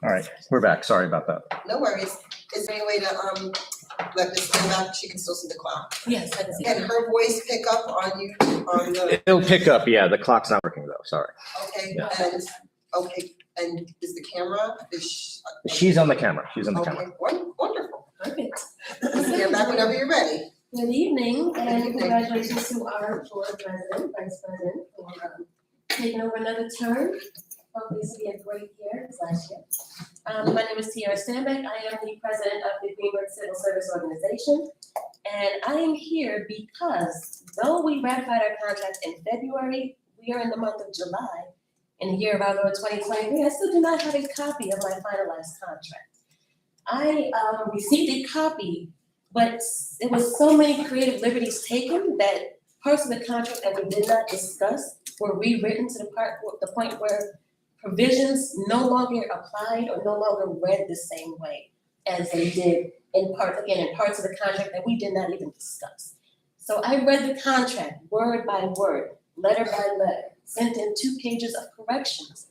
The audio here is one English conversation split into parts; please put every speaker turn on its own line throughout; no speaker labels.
All right, we're back. Sorry about that.
No worries. Is there any way to let Ms. Stenback, she can still see the clock?
Yes, I can see.
Can her voice pick up on you, on the,
It'll pick up. Yeah, the clock's not working though. Sorry.
okay,
Yeah.
and is the camera,
She's on the camera. She's on the
okay,
camera.
wonderful.
Perfect.
Ms. Stenback, whenever you're ready.
Good evening,
Good
and
evening.
congratulations to our board president, vice president, for taking over another term. Hopefully this will be a great year, as last year. My name is Tiara Stanbeck. I am the president of the Greenburgh Civil Service Organization. And I am here because though we ratified our contract in February, we are in the month of July in the year of our Lord 2023. I still do not have a copy of my finalized contract. I received a copy, but there was so many creative liberties taken that parts of the contract that we did not discuss were rewritten to the point where provisions no longer applied or no longer read the same way as they did in parts of the contract that we did not even discuss. So I read the contract word by word, letter by letter, sent in 2 pages of corrections.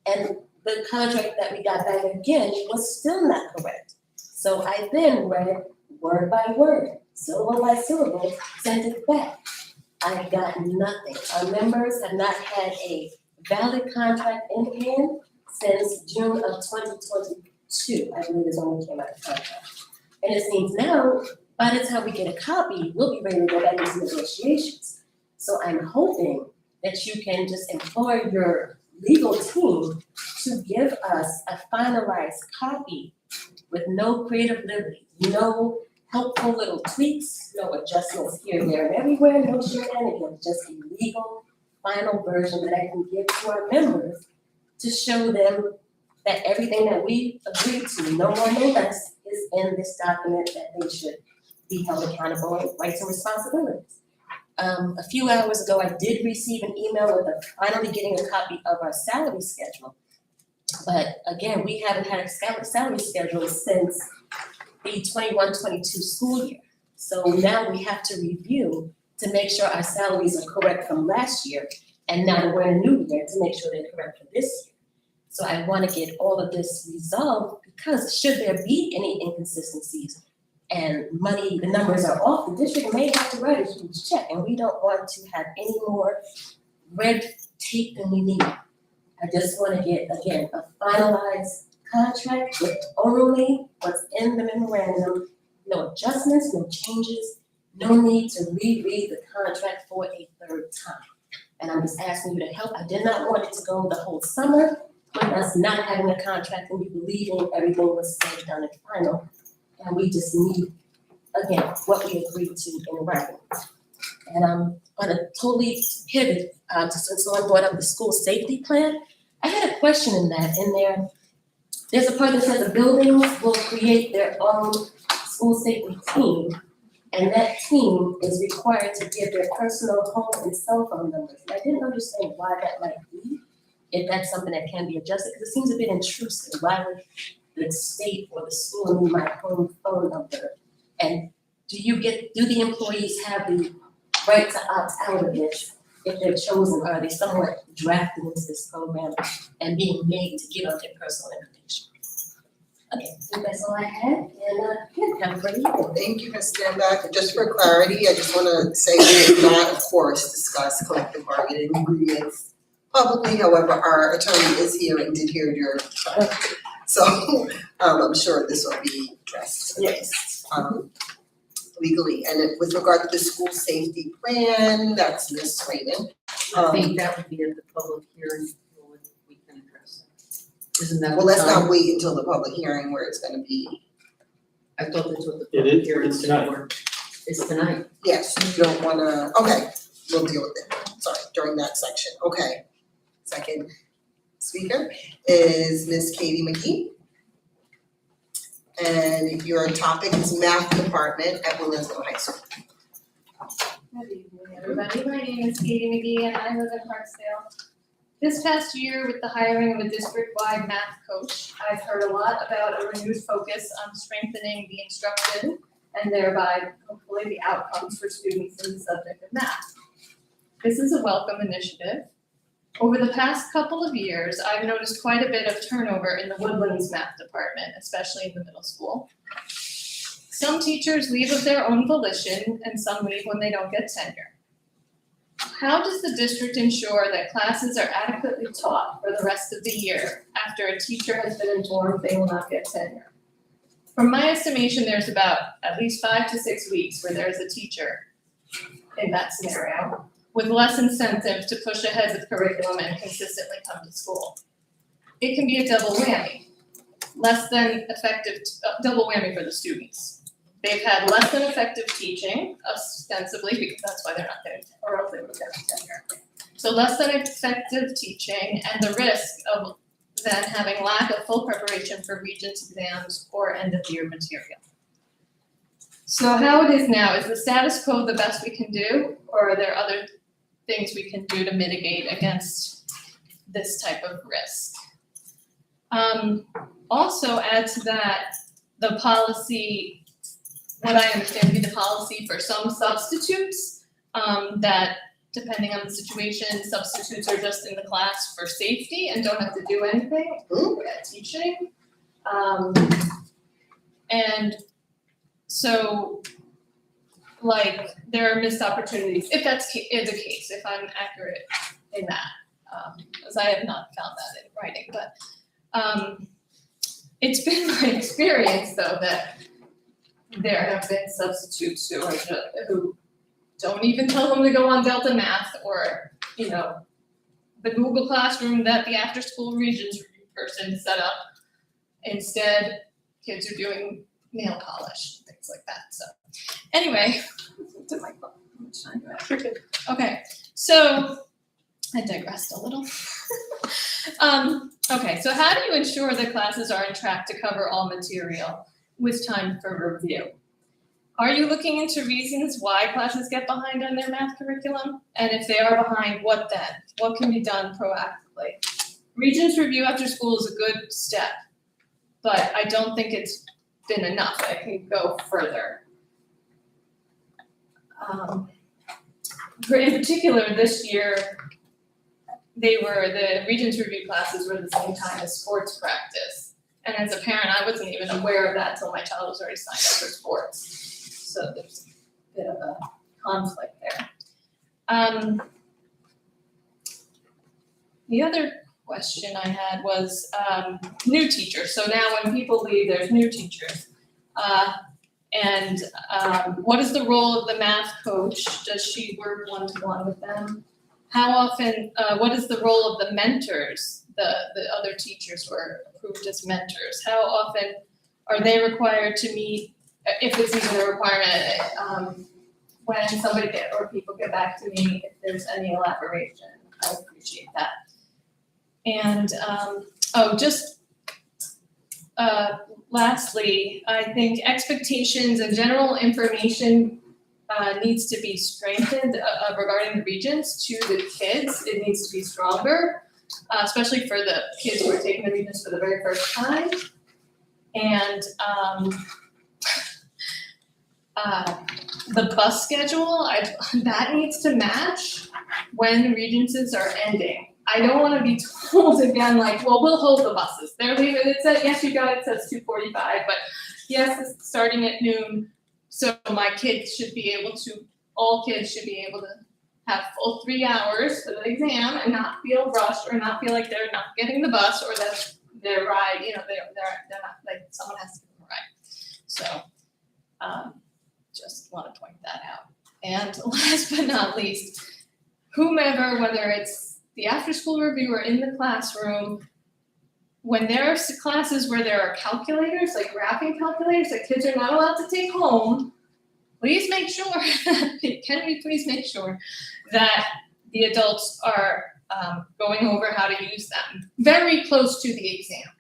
And the contract that we got back again was still not correct. So I then read word by word, syllable by syllable, sent it back. I got nothing. Our members have not had a valid contract in hand since June of 2022, I believe is when we came out of contract. And it seems now, by the time we get a copy, we'll be ready to go back into negotiations. So I'm hoping that you can just employ your legal team to give us a finalized copy with no creative liberty, no helpful little tweaks, no adjustments here, there, and everywhere, no shenanigans, just a legal final version that I can give to our members to show them that everything that we agreed to, no more, no less, is in this document, that they should be held accountable and rights and responsibilities. A few hours ago, I did receive an email with finally getting a copy of our salary schedule. But again, we haven't had a salary schedule since the 21-22 school year. So now we have to review to make sure our salaries are correct from last year, and now that we're in a new year, to make sure they're correct for this year. So I want to get all of this resolved, because should there be any inconsistencies and money, the numbers are off, the district may have to write a huge check, and we don't want to have any more red tape than we need. I just want to get, again, a finalized contract with only what's in the memorandum, no adjustments, no changes, no need to reread the contract for a 3rd time. And I'm just asking you to help. I did not want it to go the whole summer with us not having a contract and we believing everything was said, done, and final. And we just need, again, what we agreed to in writing. And I'm gonna totally pivot to since someone brought up the school safety plan. I had a question in there. There's a part that says the buildings will create their own school safety team. And that team is required to give their personal home and cell phone numbers. And I didn't understand why that might be, if that's something that can be adjusted, because it seems a bit intrusive. Why would the state or the school need my home phone number? And do the employees have the right to opt out of this if they're chosen? Or are they somewhat drafted into this program and being made to give up their personal information? Okay, so that's all I had, and have a great evening.
Thank you, Ms. Stenback. Just for clarity, I just want to say we did not, of course, discuss collective bargaining agreements publicly. However, our attorney is here and did hear your trial. So I'm sure this will be addressed.
Yes.
Legally. And with regard to the school safety plan, that's Ms. Raymond.
I think that would be at the public hearing when we can address it. Isn't that the
Well, let's
time?
not wait until the public hearing where it's gonna be.
I thought that's what the
It
public
is,
hearing
it's
is
tonight.
for. It's tonight.
Yes, you don't wanna, okay, we'll deal with it, sorry, during that section, okay. Second speaker is Ms. Katie McGee. And your topic is math department at Williamsville High School.
Good evening, everybody. My name is Katie McGee and I live in Hartsdale. This past year, with the hiring of a district-wide math coach, I've heard a lot about a renewed focus on strengthening the instruction and thereby hopefully the outcomes for students in the subject of math. This is a welcome initiative. Over the past couple of years, I've noticed quite a bit of turnover in the Woodlands math department, especially in the middle school. Some teachers leave of their own volition and some leave when they don't get tenure. How does the district ensure that classes are adequately taught for the rest of the year after a teacher has been informed they will not get tenure? From my estimation, there's about at least 5 to 6 weeks where there's a teacher in that scenario, with less incentive to push ahead with curriculum and consistently come to school. It can be a double whammy, double whammy for the students. They've had less than effective teaching, ostensibly, because that's why they're not getting, or else they would have gotten tenure. So less than effective teaching and the risk of then having lack of full preparation for Regents exams or end of year material. So how it is now, is the status quo the best we can do, or are there other things we can do to mitigate against this type of risk? Also add to that, the policy, what I understand to be the policy for some substitutes, that depending on the situation, substitutes are just in the class for safety and don't have to do anything at teaching. And so, like, there are missed opportunities, if that's the case, if I'm accurate in that, as I have not found that in writing, but it's been my experience though that there have been substitutes who don't even tell them to go on Delta Math or, you know, the Google Classroom that the after-school Regents person set up. Instead, kids are doing nail polish, things like that. So anyway, to my phone. How much time do I have? Okay, so I digressed a little. Okay, so how do you ensure that classes are on track to cover all material with time for review? Are you looking into reasons why classes get behind on their math curriculum? And if they are behind, what then? What can be done proactively? Regents review after school is a good step, but I don't think it's been enough. I can go further. In particular, this year, the Regents review classes were the same time as sports practice. And as a parent, I wasn't even aware of that until my child was already signed up for sports. So there's a bit of a conflict there. The other question I had was new teachers. So now when people leave, there's new teachers. And what is the role of the math coach? Does she work one-to-one with them? How often, what is the role of the mentors, the other teachers who are approved as mentors? How often are they required to meet, if it's even a requirement, when somebody or people get back to me, if there's any elaboration, I appreciate that. And, lastly, I think expectations and general information needs to be strengthened regarding the Regents to the kids. It needs to be stronger, especially for the kids who are taking the Regents for the very first time. And the bus schedule, that needs to match when Regencies are ending. I don't want to be told again, like, well, we'll hold the buses. They're leaving, it says, yes, you got it, says 2:45, but yes, it's starting at noon. So my kids should be able to, all kids should be able to have full 3 hours for the exam and not feel rushed or not feel like they're not getting the bus or that their ride, you know, they're not, like, someone has to give them a ride. So, just want to point that out. And last but not least, whomever, whether it's the after-school review or in the classroom, when there are classes where there are calculators, like graphing calculators that kids are not allowed to take home, please make sure, can we please make sure that the adults are going over how to use them very close to the exam,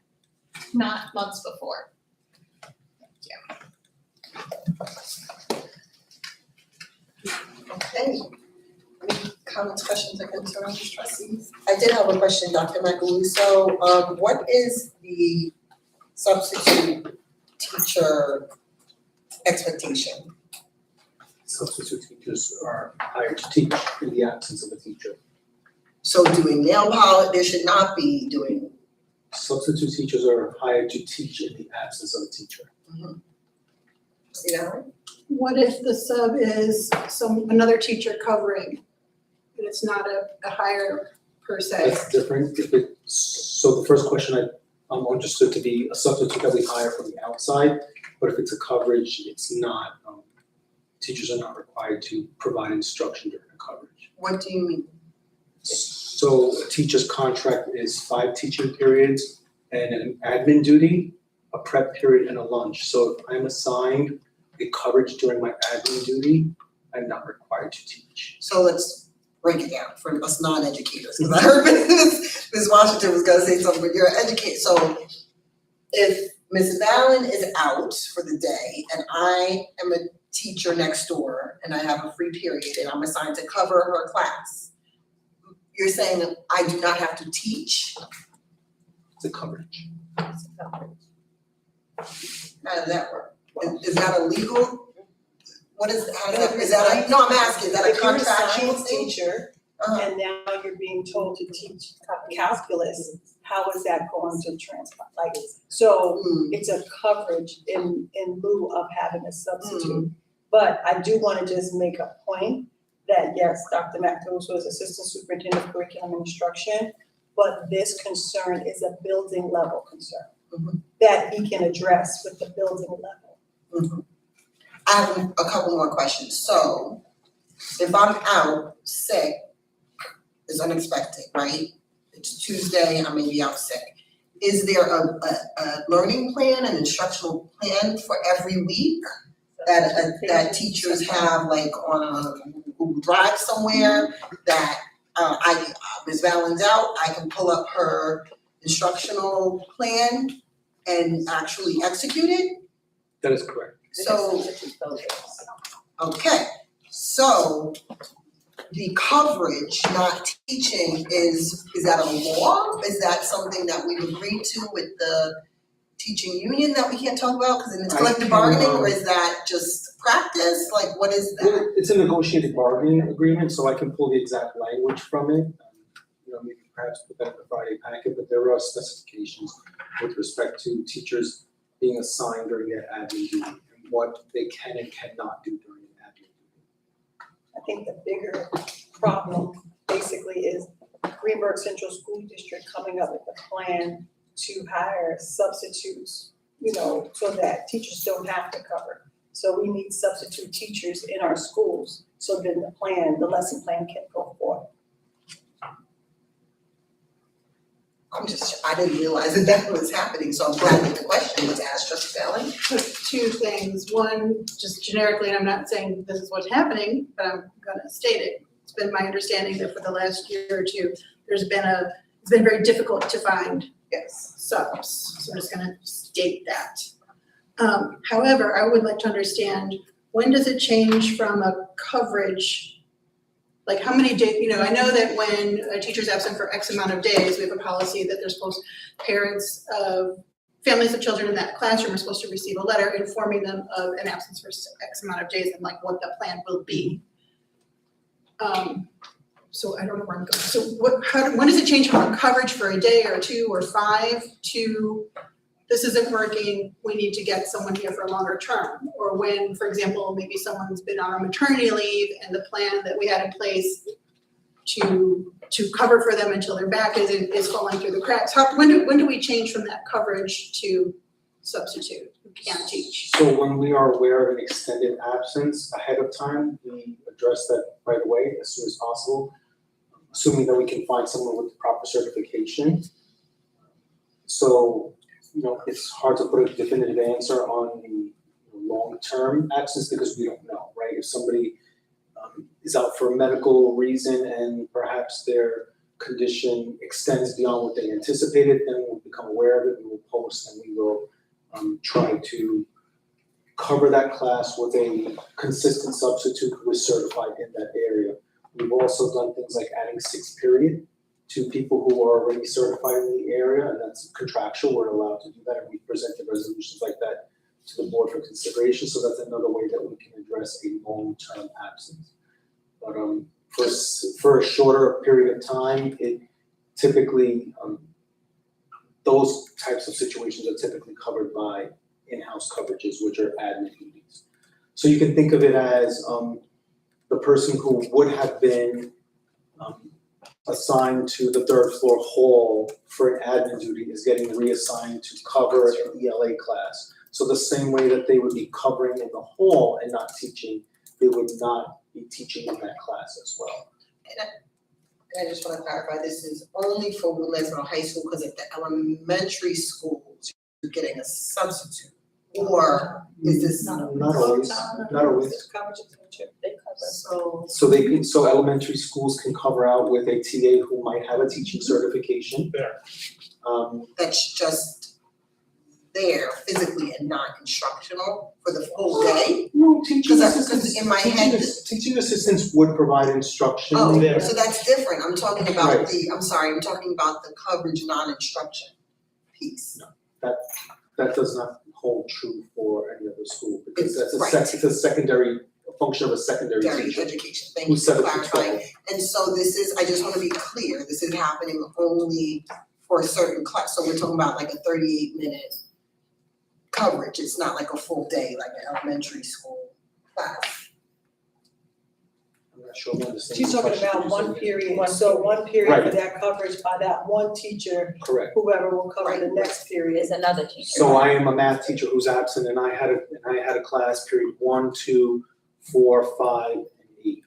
not months before.
Okay. Any comments, questions, or concerns, trustees? I did have a question, Dr. Macaluso. What is the substitute teacher expectation?
Substitute teachers are hired to teach in the absence of a teacher.
So doing nail polish, there should not be doing.
Substitute teachers are hired to teach in the absence of a teacher.
See that?
What if the sub is another teacher covering, and it's not a hire per se?
That's different. So the first question I'm understood to be a substitute that we hire from the outside, but if it's a coverage, it's not. Teachers are not required to provide instruction during a coverage.
What do you mean?
So a teacher's contract is 5 teaching periods and an admin duty, a prep period, and a lunch. So if I'm assigned a coverage during my admin duty, I'm not required to teach.
So let's break it down for us non-educators, because I heard Ms. Washington was gonna say something, but you're an educator. So if Ms. Valen is out for the day and I am a teacher next door and I have a free period and I'm assigned to cover her class, you're saying I do not have to teach?
It's a coverage.
How does that work? Is that illegal? What is, how does that, is that, no, I'm asking, is that a
If you're a
contractual
science
thing?
teacher and now you're being told to teach calculus, how is that going to transpire? Like, so it's a coverage in lieu of having a substitute. But I do wanna just make a point that yes, Dr. Mathews was Assistant Superintendent of Curriculum and Instruction, but this concern is a building level concern that he can address with the building level.
I have a couple more questions. So if I'm out sick, it's unexpected, right? It's Tuesday, I may be out sick. Is there a learning plan, an instructional plan for every week that teachers have, like on a Google Drive somewhere that Ms. Valen's out, I can pull up her instructional plan and actually execute it?
That is correct.
So, okay, so the coverage, not teaching, is that a law? Is that something that we've agreed to with the teaching union that we can't talk about because it's collective bargaining, or is that just practice? Like, what is that?
Well, it's a negotiated bargaining agreement, so I can pull the exact language from it. Maybe perhaps put that in the Friday packet, but there are specifications with respect to teachers being assigned during their admin duty and what they can and cannot do during an admin duty.
I think the bigger problem basically is Greenburgh Central School District coming up with a plan to hire substitutes, so that teachers don't have to cover. So we need substitute teachers in our schools, so then the lesson plan can go forth.
I didn't realize that was happening, so I'm glad that the question was asked, Trustee Valen.
Two things. One, just generically, and I'm not saying this is what's happening, but I'm gonna state it. It's been my understanding that for the last year or two, it's been very difficult to find subs. So I'm just gonna state that. However, I would like to understand, when does it change from a coverage? Like how many days, I know that when a teacher's absent for X amount of days, we have a policy that they're supposed, parents of families of children in that classroom are supposed to receive a letter informing them of an absence for X amount of days and like what the plan will be. So I don't know where I'm going. So when does it change from a coverage for a day or 2 or 5 to this isn't working, we need to get someone here for a longer term? Or when, for example, maybe someone's been on a maternity leave and the plan that we had in place to cover for them until they're back is falling through the cracks. When do we change from that coverage to substitute who can't teach?
So when we are aware of an extended absence ahead of time, we address that right away as soon as possible, assuming that we can find someone with the proper certification. So, it's hard to put a definitive answer on the long-term absence because we don't know, right? If somebody is out for a medical reason and perhaps their condition extends beyond what they anticipated, then we'll become aware of it, we will post, and we will try to cover that class with a consistent substitute who is certified in that area. We've also done things like adding 6th period to people who are already certified in the area, and that's contractual, we're allowed to do that, and we presented resolutions like that to the board for consideration, so that's another way that we can address a long-term absence. But for a shorter period of time, it typically, those types of situations are typically covered by in-house coverages, which are admin duties. So you can think of it as the person who would have been assigned to the third floor hall for an admin duty is getting reassigned to cover an ELA class. So the same way that they would be covering in the hall and not teaching, they would not be teaching in that class as well.
And I just wanna clarify, this is only for Woodlands Middle High School, because at the elementary schools, you're getting a substitute. Or is this?
Not always, not always.
Coverage internship, they cover.
So elementary schools can cover out with a TA who might have a teaching certification.
That's just there physically and not instructional for the full day?
No, teaching
Because in my head.
teaching assistants would provide instruction.
Oh,
there.
so that's different, I'm talking about
Right.
I'm talking about the coverage, non-instruction piece.
That does not hold true for any other school, because that's
Right.
it's a secondary, a function of a secondary
Dairy
teacher.
education, thank you
Who's
for
7 to
clarifying.
12.
And so this is, I just wanna be clear, this is happening only for a certain class, so we're talking about like a 38-minute coverage, it's not like a full day, like an elementary school class.
I'm not sure I'm understanding
She's
the
talking
question
about
you're
one
saying.
period, so one period
Right.
for that coverage by that one teacher,
Correct.
whoever will cover the next period.
Is another teacher.
So I am a math teacher who's absent, and I had a class period 1, 2, 4, 5, and 8.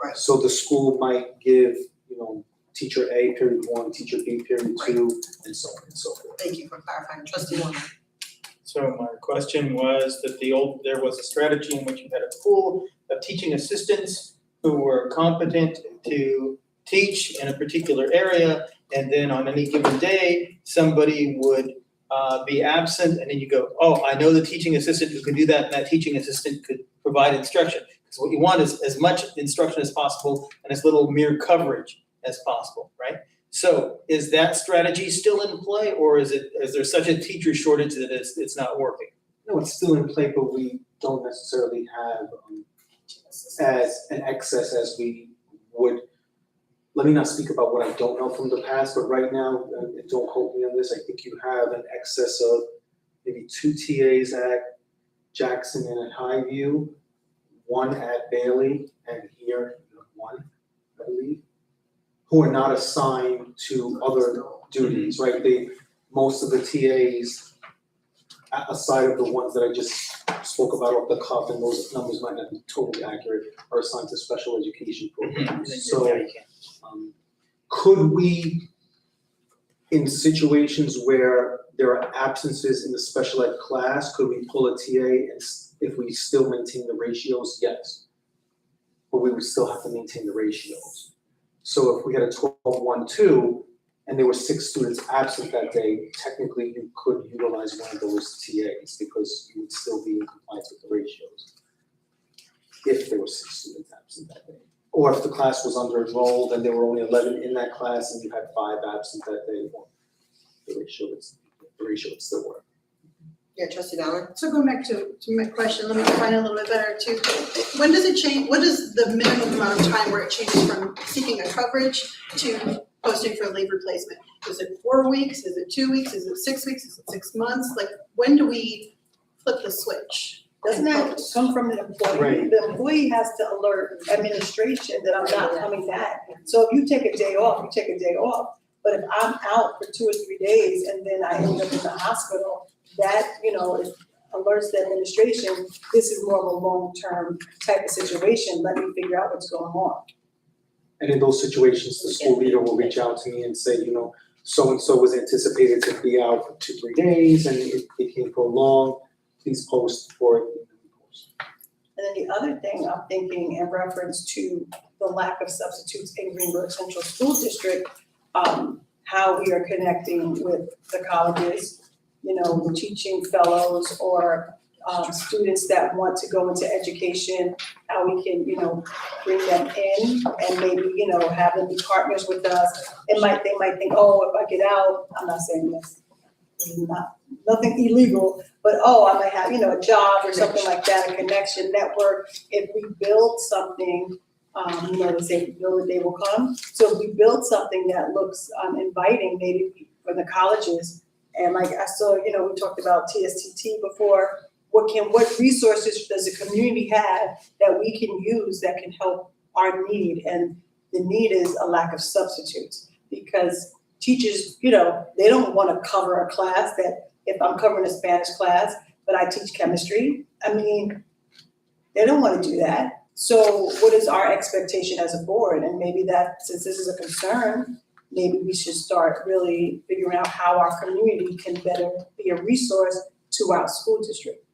Right.
So the school might give, teacher A period 1, teacher B period 2, and so on and so forth.
Thank you for clarifying, trustee Warner.
So my question was that there was a strategy in which you had a pool of teaching assistants who were competent to teach in a particular area, and then on any given day, somebody would be absent, and then you go, oh, I know the teaching assistant who could do that, and that teaching assistant could provide instruction. Because what you want is as much instruction as possible and as little mere coverage as possible, right? So is that strategy still in play, or is there such a teacher shortage that it's not working?
No, it's still in play, but we don't necessarily have as an excess as we would. Let me not speak about what I don't know from the past, but right now, and don't quote me on this, I think you have an excess of maybe 2 TAs at Jackson and at Highview, 1 at Bailey, and here, 1, I believe, who are not assigned to other duties, right? Most of the TAs, aside of the ones that I just spoke about off the cuff, and those numbers might not be totally accurate, are assigned to special education programs. So, could we, in situations where there are absences in the special ed class, could we pull a TA and if we still maintain the ratios? Yes. But we would still have to maintain the ratios. So if we had a 12-1-2 and there were 6 students absent that day, technically you could utilize one of those TAs because you would still be in compliance with the ratios. If there were 6 students absent that day. Or if the class was under-enrolled and there were only 11 in that class and you had 5 absent that day, well, the ratio would still work.
Yeah, trustee Downer?
So going back to my question, let me define it a little bit better too. When does it change, what is the minimum amount of time where it changes from seeking a coverage to posting for a leave replacement? Is it 4 weeks, is it 2 weeks, is it 6 weeks, is it 6 months? Like, when do we flip the switch?
Doesn't that come from the employee?
Right.
The employee has to alert administration that I'm not coming back. So if you take a day off, you take a day off. But if I'm out for 2 or 3 days and then I end up in the hospital, that, it alerts the administration, this is more of a long-term type of situation, let me figure out what's going on.
And in those situations, the school leader will reach out to me and say, so-and-so was anticipated to be out for 2-3 days and it became prolonged, please post for it.
And then the other thing I'm thinking in reference to the lack of substitutes in Greenburgh Central School District, how we are connecting with the colleges, teaching fellows or students that want to go into education, how we can, bring them in and maybe, have them be partners with us. They might think, oh, if I get out, I'm not saying this is nothing illegal, but I might have, a job or something like that, a connection, network. If we build something They say, if you build it, they will come. So if we build something that looks inviting, maybe for the colleges, and like I saw, we talked about TSTT before, what resources does the community have that we can use that can help our need? And the need is a lack of substitutes, because teachers, they don't want to cover a class that, if I'm covering a Spanish class, but I teach chemistry, they don't want to do that. So what is our expectation as a board? And maybe that, since this is a concern, maybe we should start really figuring out how our community can better be a resource to our school district.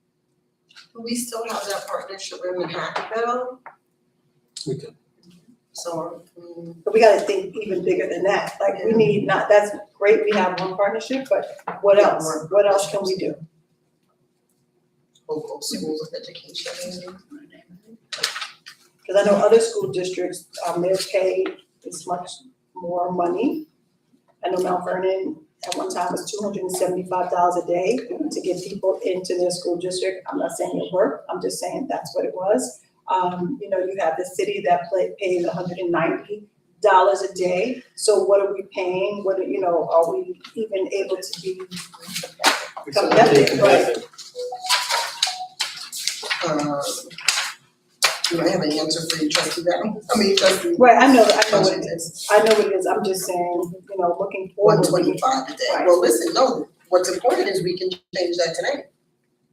We still have that partnership in Manhattanville,
We do.
so,
But we gotta think even bigger than that. Like, we need that's great, we have one partnership, but what else? What else can we do?
local schools of education.
Because I know other school districts, their pay is much more money. I know Mount Vernon at one time was $275 a day to get people into their school district. I'm not saying it worked, I'm just saying that's what it was. You have the city that pays $190 a day. So what are we paying? Are we even able to be competitive, right?
Do I have an answer for you, Trustee Brown? Trustee.
Right, I know what it is. I know what it is. I'm just saying, looking forward.
125 a day.
Right.
Well, listen, no, what's important is we can change that tonight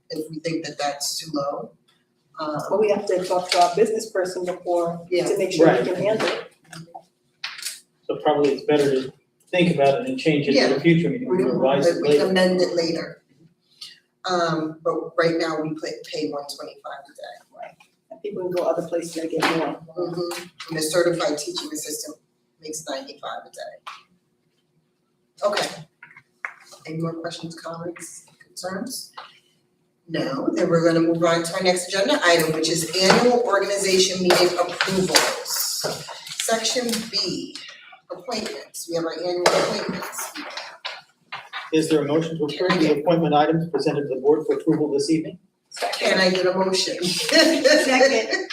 if we think that that's too low.
But we have to talk to our business person before
Yeah.
to make sure we
Right.
can handle it.
So probably it's better to think about it and change it for the future meeting,
We
revise it
can
later.
amend it later. But right now we pay 125 a day.
And people can go other places and get more.
And a certified teaching assistant makes 95 a day. Okay. Any more questions, comments, concerns? No, then we're gonna move on to our next agenda item, which is annual organization meeting approvals. Section B, appointments. We have our annual appointments.
Is there a motion to approve the appointment items presented to the board for approval this evening?
Can I get a motion?
Second.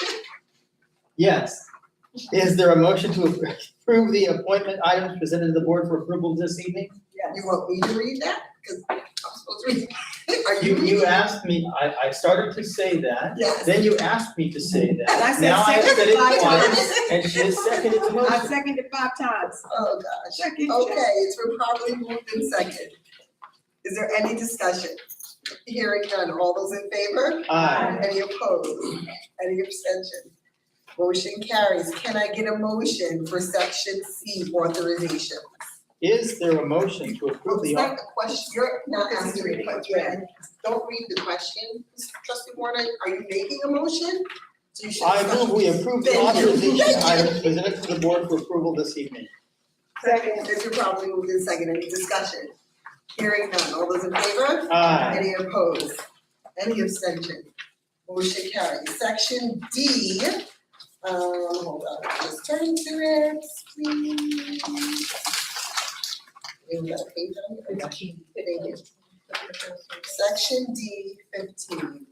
Yes. Is there a motion to approve the appointment items presented to the board for approval this evening?
You want me to read that? Cause I'm supposed to read. Are
You
reading?
asked me, I started to say that,
Yes.
then you asked me to say
And I
that.
said
Now I have said
second
it
5
twice,
times.
and she has seconded the motion.
seconded 5 times.
Oh, gosh.
Second.
Okay, it's been properly moved in second. Is there any discussion? Hearing none, all those in favor?
Aye.
Any opposed? Any abstention? Motion carries. Can I get a motion for section C authorization?
Is there a motion to approve
It's
the?
not a question, you're not answering the question. Don't read the question. Trustee Warner, are you making a motion? So you should.
I move we approve the
Thank you.
authorization items presented to the board for approval this evening.
Second, it's been probably moved in second. Any discussion? Hearing none. All those in favor?
Aye.
Any opposed? Any abstention? Motion carries. Section D, hold on, just turn to it, please. We got a page on it? Okay. Thank you. Section D 15,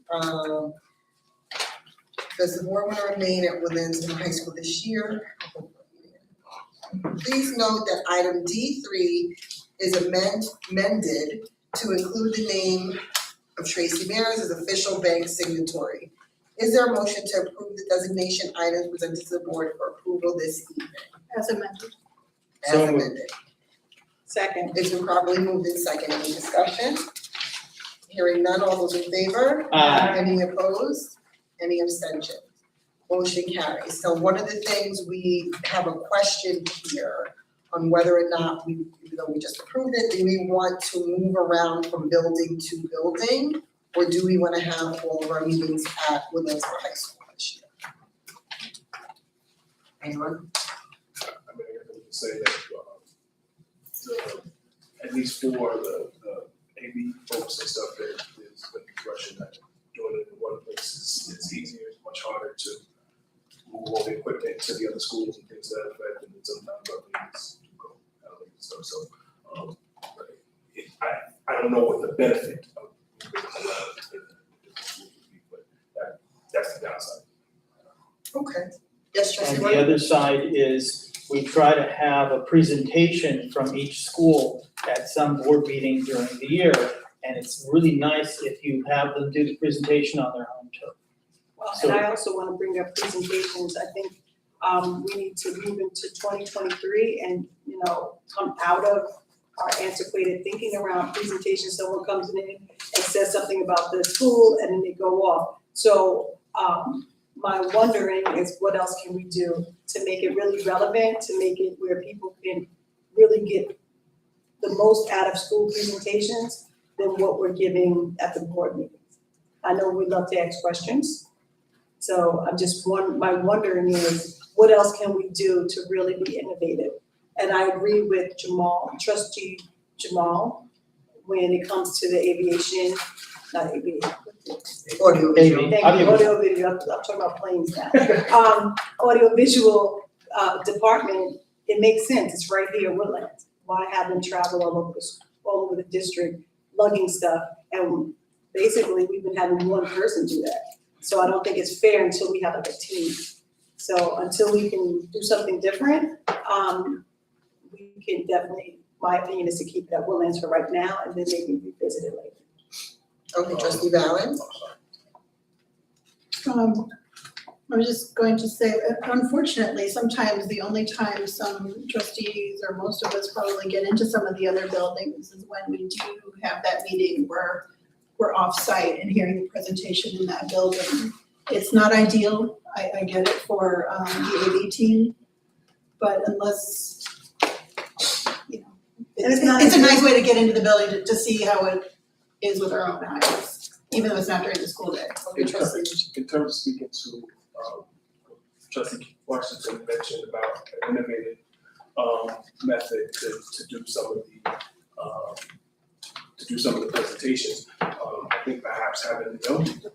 does the board want to remain at Woodlands High School this year? Please note that item D3 is amended to include the name of Tracy Mears as official bank signatory. Is there a motion to approve the designation items presented to the board for approval this evening?
As amended.
As
So moved.
amended.
Second.
It's been properly moved in second. Any discussion? Hearing none, all those in favor?
Aye.
Any opposed? Any abstention? Motion carries. So one of the things we have a question here on whether or not we, even though we just approved it, do we want to move around from building to building? Or do we want to have all of our meetings at Woodlands High School this year? Anyone?
I mean, I can say that, at least for the AV folks and stuff, there's been impression that doing it in one place is easier, it's much harder to move all the equipment to the other schools and things to that effect, and sometimes our meetings do go out of stuff, so, I don't know what the benefit of moving around the schools would be, but that's the downside.
Okay. Yes, Trustee
And
Warner?
the other side is we try to have a presentation from each school at some board meeting during the year. And it's really nice if you have them do the presentation on their home turf.
Well,
So-
and I also wanna bring up presentations, I think, we need to move into 2023 and, come out of our antiquated thinking around presentations. Someone comes in and says something about the school and then they go off. So, my wondering is what else can we do to make it really relevant, to make it where people can really get the most out of school presentations than what we're giving at the board meetings. I know we love to ask questions, so my wondering is, what else can we do to really be innovative? And I agree with Trustee Jamal, when it comes to the aviation, not aviation.
Audio
Maybe.
visual.
Thank you, audio video, I'm talking about planes now. Audio visual, department, it makes sense, it's right here in Woodlands. Why have them travel all over the district lugging stuff? And basically, we've been having one person do that. So I don't think it's fair until we have like a team. So until we can do something different, we can definitely, my opinion is to keep it at Woodlands for right now and then maybe revisit it later.
Okay, Trustee Valen?
I was just going to say, unfortunately, sometimes the only time some trustees or most of us probably get into some of the other buildings is when we do have that meeting where we're off-site and hearing the presentation in that building. It's not ideal, I get it for the AV team, but unless, it's a nice way to get into the building to see how it is with our own eyes, even though it's not during the school day.
Okay, Trustee.
In terms of speaking to, Trustee Washington mentioned about an innovative, method to do some of the presentations. I think perhaps having the young people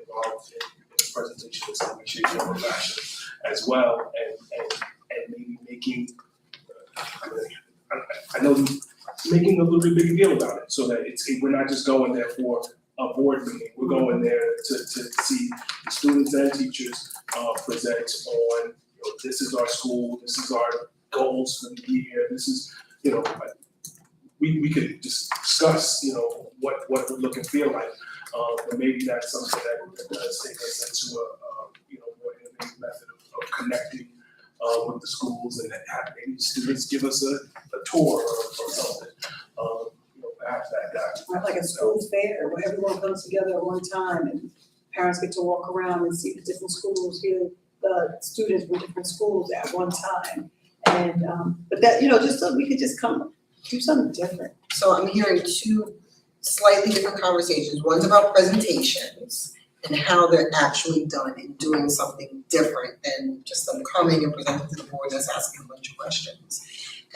involved in the presentation in some way, shape, or fashion as well, and maybe making, I know making a little bit bigger deal about it, so that we're not just going there for a board meeting, we're going there to see the students and teachers present on, this is our school, this is our goals for the year, this is, we could just discuss, what it would look and feel like. But maybe that's something that does take us into a more innovative method of connecting with the schools, and have maybe students give us a tour or something. Perhaps that.
Like a school fair where everyone comes together at one time and parents get to walk around and see the different schools, hear the students from different schools at one time. And, but that, just so we could just come do something different.
So I'm hearing two slightly different conversations. One's about presentations and how they're actually done and doing something different than just them coming and presenting to the board that's asking a bunch of questions.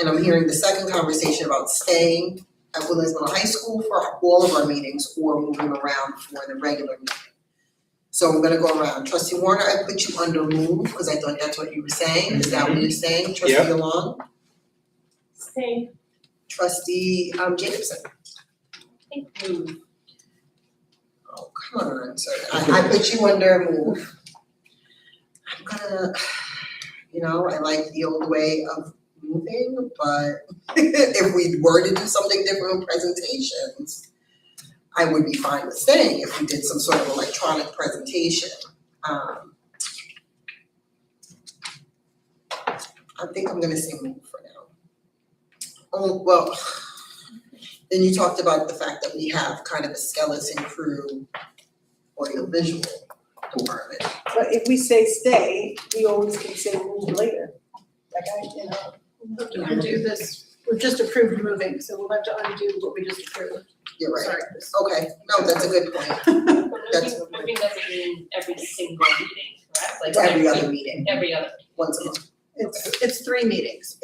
And I'm hearing the second conversation about staying at Woodlands Middle High School for all of our meetings or moving around for the regular meeting. So I'm gonna go around. Trustee Warner, I put you under move because I thought that's what you were saying. Is that what you're saying? Trustee Long?
Same.
Trustee Jacobson?
Thank you.
Oh, come on, sir. I put you under move. I'm gonna, I like the old way of moving, but if we were to do something different with presentations, I would be fine with staying if we did some sort of electronic presentation. I think I'm gonna say move for now. Oh, well, then you talked about the fact that we have kind of a skeleton crew audiovisual department.
But if we say stay, we always can say move later.
We'll have to undo this, we've just approved moving, so we'll have to undo what we just approved.
You're right.
Sorry.
Okay, no, that's a good point. That's-
Moving doesn't mean every single meeting, correct? Like
Every other meeting,
Every other.
once a month.
It's 3 meetings.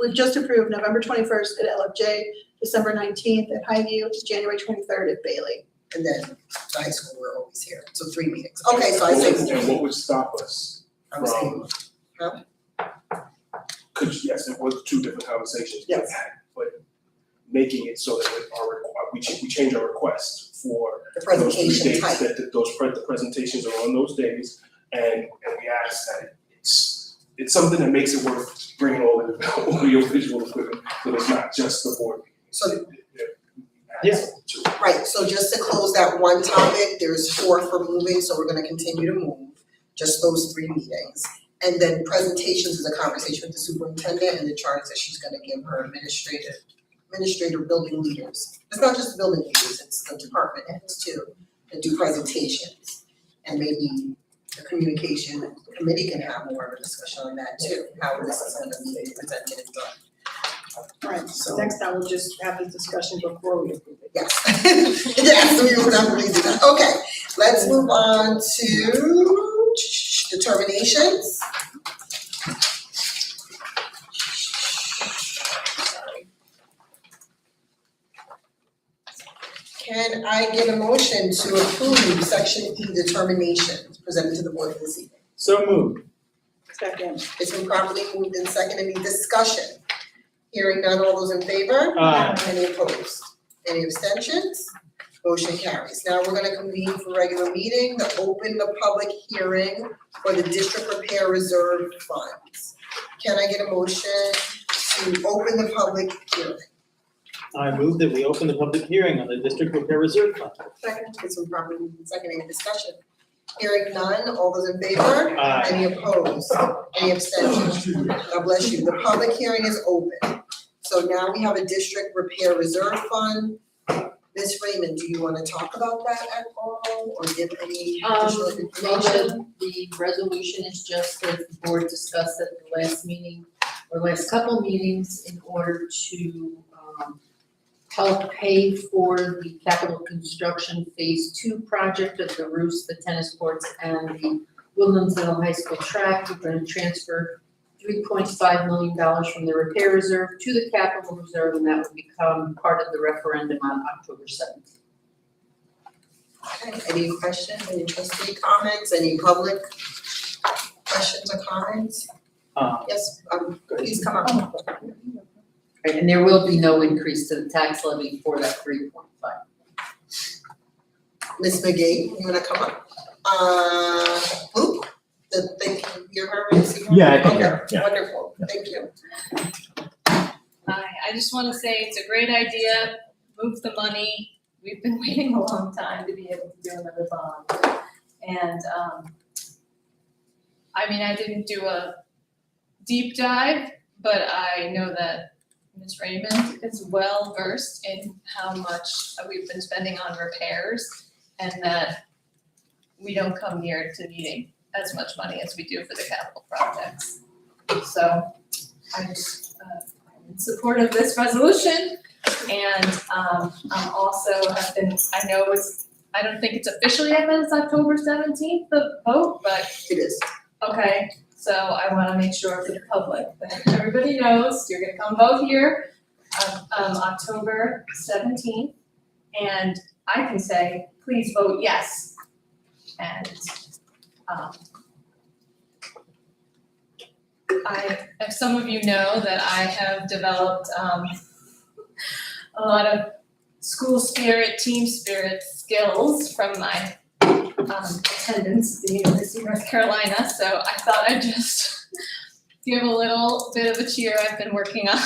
We've just approved November 21st at LFJ, December 19th at Highview, January 23rd at Bailey.
And then the high school, we're always here, so 3 meetings. Okay, so I say.
And what would stop us
I was saying,
yes, it was 2 different conversations we
Yes.
had, but making it so that we change our request for
the
those 3
presentation
days,
type.
that the presentations are on those days, and we ask that it's it's something that makes it worth bringing all the audiovisual equipment, so it's not just the board.
So-
Yeah.
Right, so just to close that one topic, there's 4 for moving, so we're gonna continue to move, just those 3 meetings. And then presentations is a conversation with the superintendent and the charts that she's gonna give her administrator building leaders. It's not just building leaders, it's the department heads too, that do presentations. And maybe the communication committee can have more of a discussion on that too, how this is gonna be presented and done.
Right, so next time we'll just have this discussion before we approve it.
Yes, yes, we will definitely do that. Okay, let's move on to determinations. Can I get a motion to approve section E determinations presented to the board this evening?
So moved.
Second.
It's been properly moved in second. Any discussion? Hearing none, all those in favor?
Aye.
Any opposed? Any abstentions? Motion carries. Now we're gonna convene for regular meeting to open the public hearing for the district repair reserve funds. Can I get a motion to open the public hearing?
I move that we open the public hearing on the District Repair Reserve Fund.
Second. It's been properly moved in second. Any discussion? Hearing none, all those in favor?
Aye.
Any opposed? Any abstentions? God bless you. The public hearing is open. So now we have a district repair reserve fund. Ms. Raymond, do you wanna talk about that at all or give any additional
Well,
information?
the resolution is just that the board discussed at the last meeting, or last couple meetings, in order to, help pay for the capital construction phase 2 project of the roofs, the tennis courts, and the Woodlands Middle High School track. We're gonna transfer $3.5 million from the repair reserve to the capital reserve, and that would become part of the referendum on October 7th.
Okay, any questions, any trustee comments, any public questions or comments? Yes, please come up.
Right, and there will be no increase to the tax levy for that 3.5.
Ms. McGee, you wanna come up? Luke, thank you, you're her, is he her?
Yeah, I can hear her,
Okay,
yeah.
wonderful, thank you.
Hi, I just wanna say it's a great idea, move the money. We've been waiting a long time to be able to do another bond. And, I mean, I didn't do a deep dive, but I know that Ms. Raymond is well versed in how much we've been spending on repairs and that we don't come near to needing as much money as we do for the capital projects. So I just, I'm in support of this resolution and I'm also have been, I know it's, I don't think it's officially yet, that it's October 17th, the vote, but
It is.
okay, so I wanna make sure for the public that everybody knows, you're gonna come vote here on October 17th. And I can say, please vote yes. And if some of you know that I have developed a lot of school spirit, team spirit skills from my attendance at the University of North Carolina, so I thought I'd just give a little bit of a cheer I've been working on.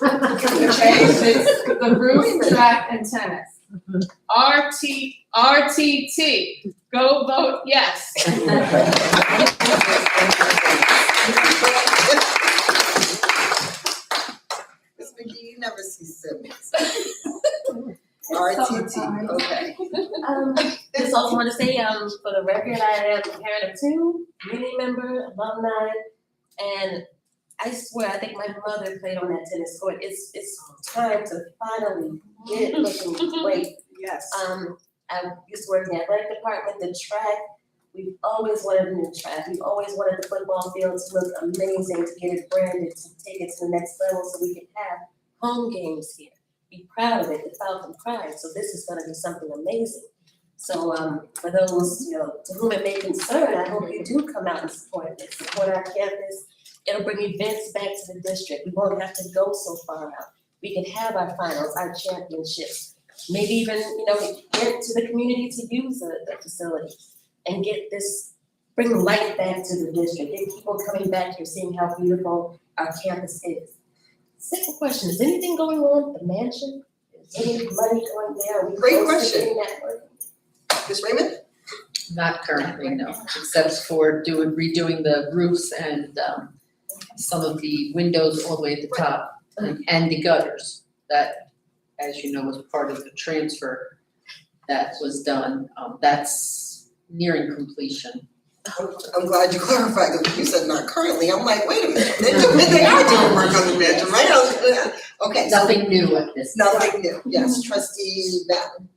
Okay, it's the roof, track, and tennis. RTT, go vote yes.
Ms. McGee, you never see siblings. RTT, okay.
Just also want to say, for the record, I am a parent of 2, community member, alumni, and I swear, I think my mother played on that tennis court. It's time to finally get it looking great.
Yes.
I used to work in the athletic department, the track. We've always wanted a new track. We've always wanted the football field to look amazing, to get it branded, to take it to the next level so we can have home games here. Be proud of it, the Falcon pride. So this is gonna be something amazing. So for those, to whom it may concern, I hope you do come out and support this, support our campus. It'll bring events back to the district. We won't have to go so far out. We can have our finals, our championships. Maybe even, get to the community to use the facility and get this bring light back to the district, get people coming back here, seeing how beautiful our campus is. Second question, is anything going on at the mansion? Is any money going there? Are we
Great
close to
question.
getting that working?
Ms. Raymond?
Not currently, no, except for redoing the roofs and, some of the windows all the way at the top and the gutters. That, as you know, was part of the transfer that was done. That's nearing completion.
I'm glad you clarified, because you said not currently, I'm like, wait a minute, they are doing work on the mansion, right? Okay, so
Nothing new at this.
nothing new, yes, trustee Batten.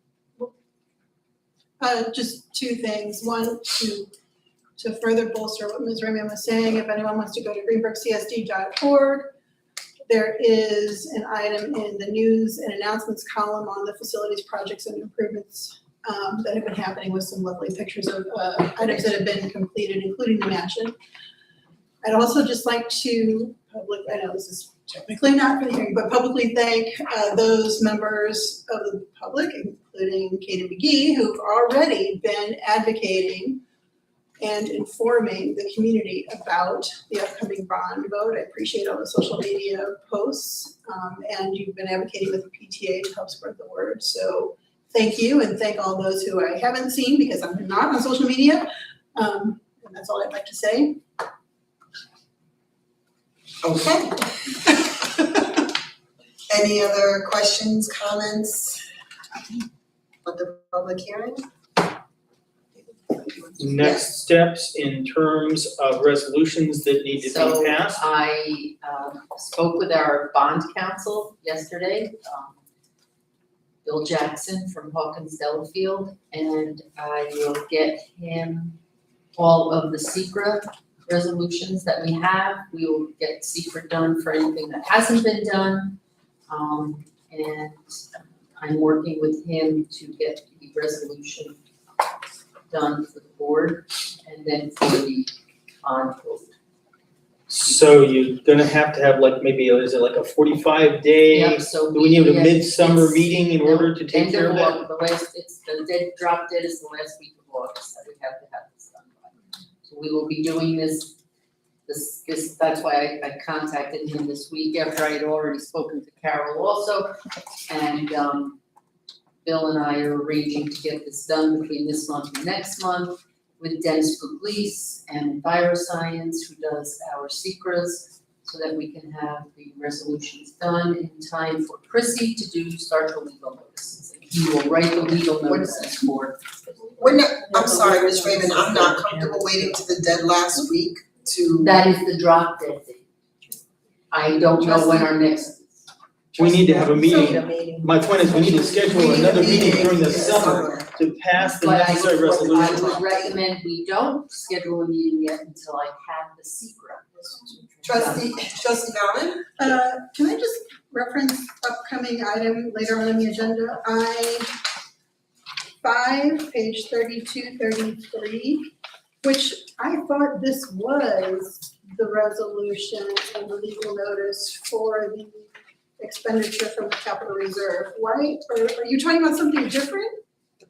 Just two things. One, to further bolster what Ms. Raymond was saying, if anyone wants to go to greenburghcsd.org, there is an item in the news and announcements column on the facilities projects and improvements that have been happening with some lovely pictures of items that have been completed, including the mansion. I'd also just like to I know this is technically not for the hearing, but publicly thank those members of the public, including Katie McGee, who've already been advocating and informing the community about the upcoming bond vote. I appreciate all the social media posts, and you've been advocating with the PTA to help spread the word. So thank you, and thank all those who I haven't seen because I'm not on social media. And that's all I'd like to say.
Okay. Any other questions, comments of the public hearing?
Next steps in terms of resolutions that need to
So
be passed.
I spoke with our bond counsel yesterday, Bill Jackson from Hawkins Delafield, and I will get him all of the secret resolutions that we have. We will get secret done for anything that hasn't been done. And I'm working with him to get the resolution done for the board and then for the bond vote.
So you're gonna have to have like maybe, is it like a 45-day?
Yep, so
Do we need a
yeah,
midsummer
it's-
meeting in order to take
End
care of that?
August, the last, it's the dead drop dead is the last week of August that we have to have this done by. So we will be doing this, that's why I contacted him this week after I had already spoken to Carol also. And, Bill and I are arranging to get this done between this month and next month with Dennis Pugliese and Bioscience, who does our secrets, so that we can have the resolutions done in time for Chrissy to start the legal notices. And he will write the legal notices for.
We're not, I'm sorry, Ms. Raymond, I'm not comfortable waiting to the dead last week to.
That is the drop dead date. I don't know when our next.
We need to have a
We need
meeting.
a meeting.
My point is, we need to schedule
We need a
another meeting
meeting
during the
in
summer to pass the
But
necessary
I
resolutions.
would recommend we don't schedule a meeting yet until I have the secret.
Trustee Allen?
Can I just reference upcoming item later on in the agenda? I-5, page 32, 33, which I thought this was the resolution and the legal notice for the expenditure from the capital reserve. Why, or are you talking about something different?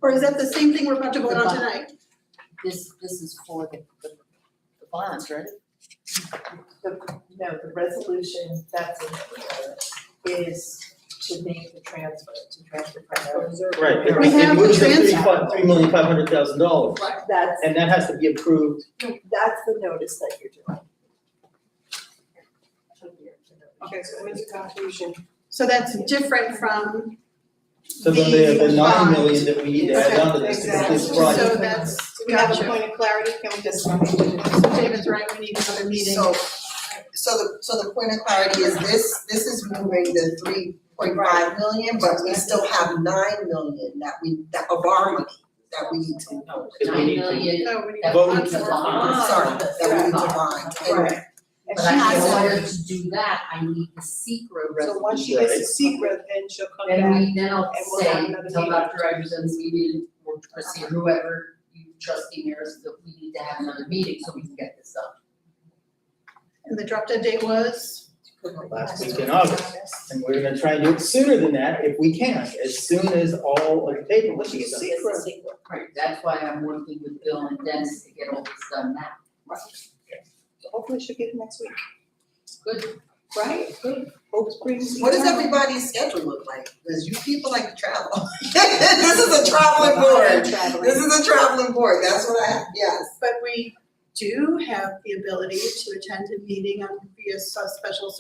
Or is that the same thing we're about to vote on tonight?
This is for the bonds, right?
No, the resolution that's in there is to make the transfer from the reserve.
Right,
We have
it
the
moves at
transfer.
$3,500,000,
That's,
and that has to be approved.
that's the notice that you're doing.
Okay, so when's the contribution?
So that's different from,
So then they have the
The
9
bond.
million that we need to add on to this
so
project.
that's,
Do we have a
gotcha.
point of clarity? Can we just?
So David's right, we need another meeting.
So the point of clarity is this is moving the 3.5 million, but we still have 9 million that of our money that we need to.
Because we
9
need to-
million,
No, we need
that
Vote.
we need to bond.
Sorry, that we need to bond. And
Right. And
But
she
in
has,
order to do that, I need the secret resolution.
so once she gets the secret, then she'll come
Then
back.
I'll
and we'll have
say,
another
tell
meeting.
Dr. Iversons, we need, or Chrissy, or whoever, you trustee mayors, that we need to have another meeting so we can get this done.
and the drop dead date was?
last week in August. And we're gonna try and do it sooner than that if we can, as soon as all of the paperwork is done.
Right, that's why I'm working with Bill and Dennis to get all this done now.
So hopefully she'll get it next week,
Good.
right? Good. Hope springs.
What does everybody's schedule look like? Because you people like to travel. This is a traveling board. This is a traveling board, that's what I, yes.
But we do have the ability to attend a meeting on via special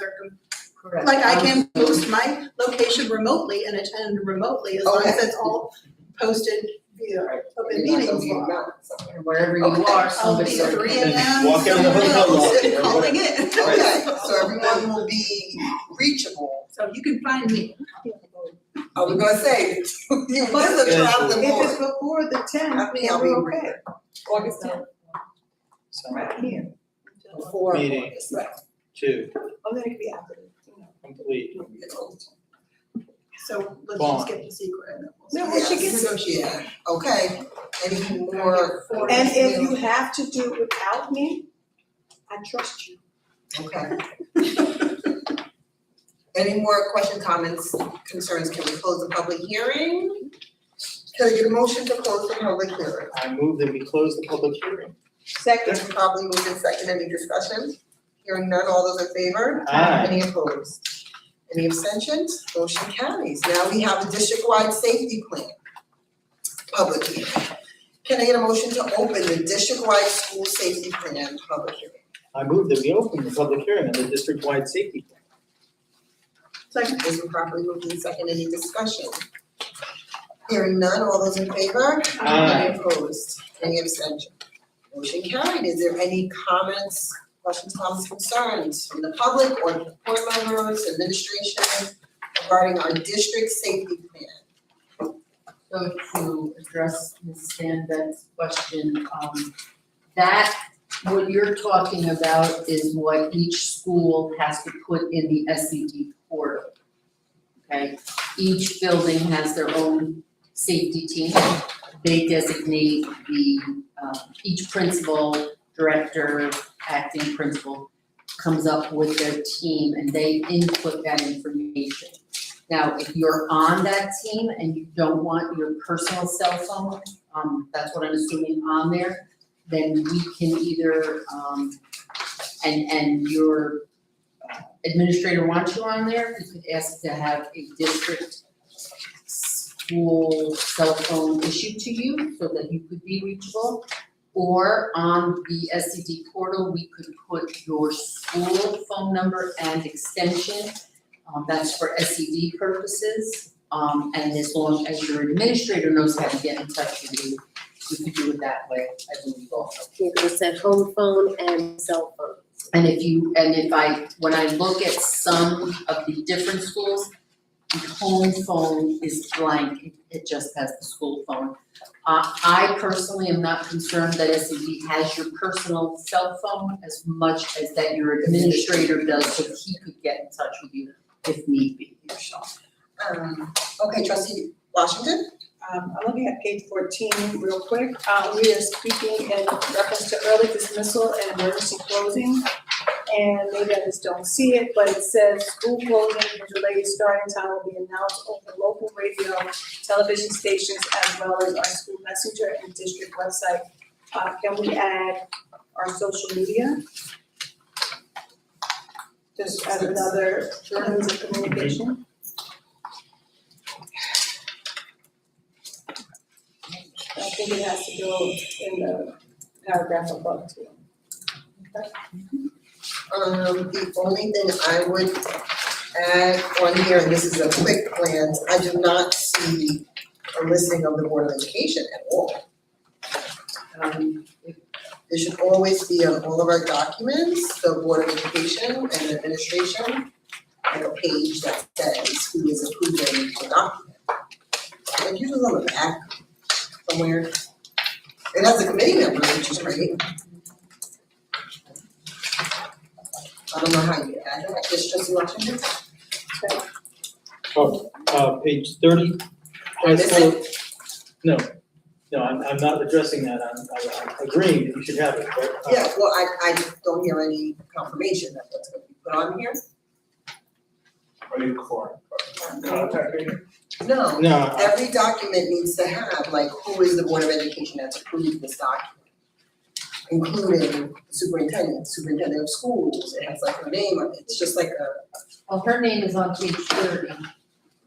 Correct.
like I can post my location remotely and attend remotely as long as it's all posted via open meetings law.
And wherever you
Okay.
are,
I'll
somebody.
be 3 a.m.
Walk down the hotel lobby or
calling in.
Okay, so everyone will be reachable.
So you can find me.
I was gonna say, what is a traveling
If it's
board?
before the
I
tenth,
think
then
I'll be
we're okay.
August 10th.
So,
Right here.
Before
Meeting.
August, right.
to
Oh, then it could be after,
complete.
So let's
Bond.
just get the secret and then
No,
we'll
well, she gets-
Yeah, okay. Any more?
And if you have to do it without me, I trust you.
Okay. Any more questions, comments, concerns? Can we close the public hearing? Can I get a motion to close the public hearing?
I move that we close the public hearing.
Second,
It's probably moved in second. Any discussion? Hearing none, all those in favor?
Aye.
Any opposed? Any abstentions? Motion carries. Now we have a district-wide safety plan. Public hearing. Can I get a motion to open the district-wide school safety plan public hearing?
I move that we open the public hearing on the district-wide safety plan.
Second.
It's been properly moved in second. Any discussion? Hearing none, all those in favor?
Aye.
Any opposed? Any abstention? Motion carried. Is there any comments, questions, comments, concerns from the public or the board members, administration regarding our district safety plan?
So to address Ms. Stanbeck's question, that, what you're talking about is what each school has to put in the SED portal. Okay, each building has their own safety team. They designate each principal, director, acting principal comes up with their team and they input that information. Now, if you're on that team and you don't want your personal cell phone, that's what I'm assuming on there, then we can either, and your administrator wants you on there, you could ask to have a district school cell phone issued to you so that you could be reachable. Or on the SCD portal, we could put your school phone number and extension. That's for SED purposes. And as long as your administrator knows how to get in touch with you, we could do it that way, I believe also.
You can set home phone and cell phone.
And when I look at some of the different schools, the home phone is blank, it just has the school phone. I personally am not concerned that SED has your personal cell phone as much as that your administrator does, so he could get in touch with you if need be.
Okay, trustee Washington?
I'm looking at page 14 real quick. We are speaking in reference to early dismissal and emergency closing. And maybe I just don't see it, but it says school closing and related starting time will be announced over local radio, television stations, as well as our school messenger and district website. Can we add our social media? Just as another means of communication? I think it has to go in the paragraph above too. Okay.
The only thing I would add on here, and this is a quick glance, I do not see a listing of the Board of Education at all. It should always be on all of our documents, the Board of Education and Administration, like a page that says who is approving the document. Like usually on the back somewhere. It has a committee member, which is great. I don't know how you add that, just trustee Washington?
Page 30, high
Is
school. No, I'm not addressing that, I'm agreeing that you should have it, but.
Yeah, well, I don't hear any confirmation that that's gonna be put on here.
Are you looking for contact data?
No,
No,
every document needs to have, like, who is the Board of Education that's approved this document? Including superintendent of schools, it has like her name on it, it's just like a,
Well, her name is on page 30,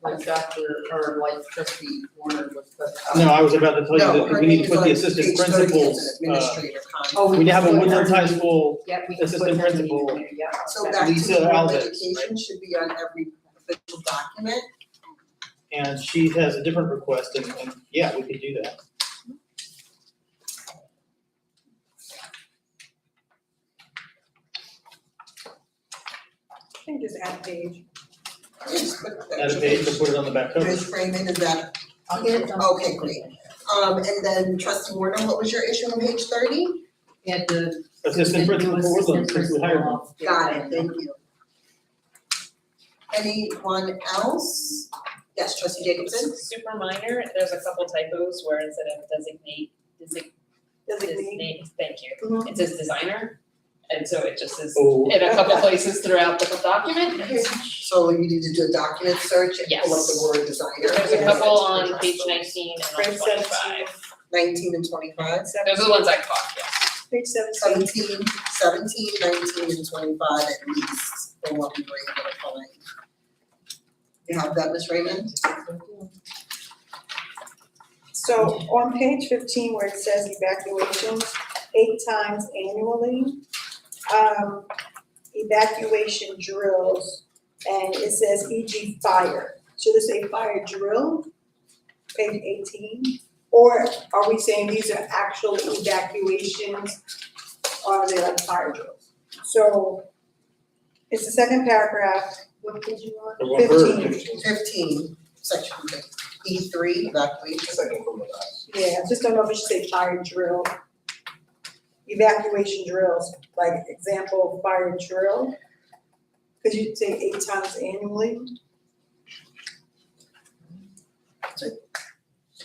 like Dr., or like trustee Warner was put.
no, I was about to tell
no,
you
her
that we
name
need
is
to put
on
the
page
assistant
30 as
principals,
an administrator contact.
Oh,
we have a
put
Woodlands
her
High
name-
School
Yeah, we can put
assistant
her name
principal.
in there, yeah.
So
okay.
back to
Lisa
the Board of
Alves,
Education should be on every official document.
and she has a different request, and yeah, we could do that.
I think just add a page.
Just put that.
Add a page and put it on the back cover.
Ms. Freeman, is that,
I'll get it done.
okay, great. And then trustee Warner, what was your issue on page 30?
Yeah, the.
Assistant principal for Woodlands, since we hired one.
Got it, thank you. Anyone else? Yes, trustee Jacobson?
Super minor, there's a couple typos where instead of designate, thank you.
Mhm.
It says designer, and so it just is
Oh,
in a couple places throughout the document.
So you need to do a document search and pull up the
Yes.
word designer.
There's a couple on page 19 and on
Page
25.
19 and 25.
Those are the ones I caught, yes.
Page 17.
17, 19, and 25 at least, for what we were able to find. You have that, Ms. Raymond?
So on page 15 where it says evacuations, 8 times annually, evacuation drills, and it says e.g. fire. Should it say fire drill, page 18? Or are we saying these are actual evacuations, or are they like fire drills? So it's the second paragraph.
What did you want?
the one bird.
15.
15, section E3, evacuation.
Second from the last.
Yeah, I just don't know if it should say fire drill. Evacuation drills, like example, fire drill. Could you say 8 times annually?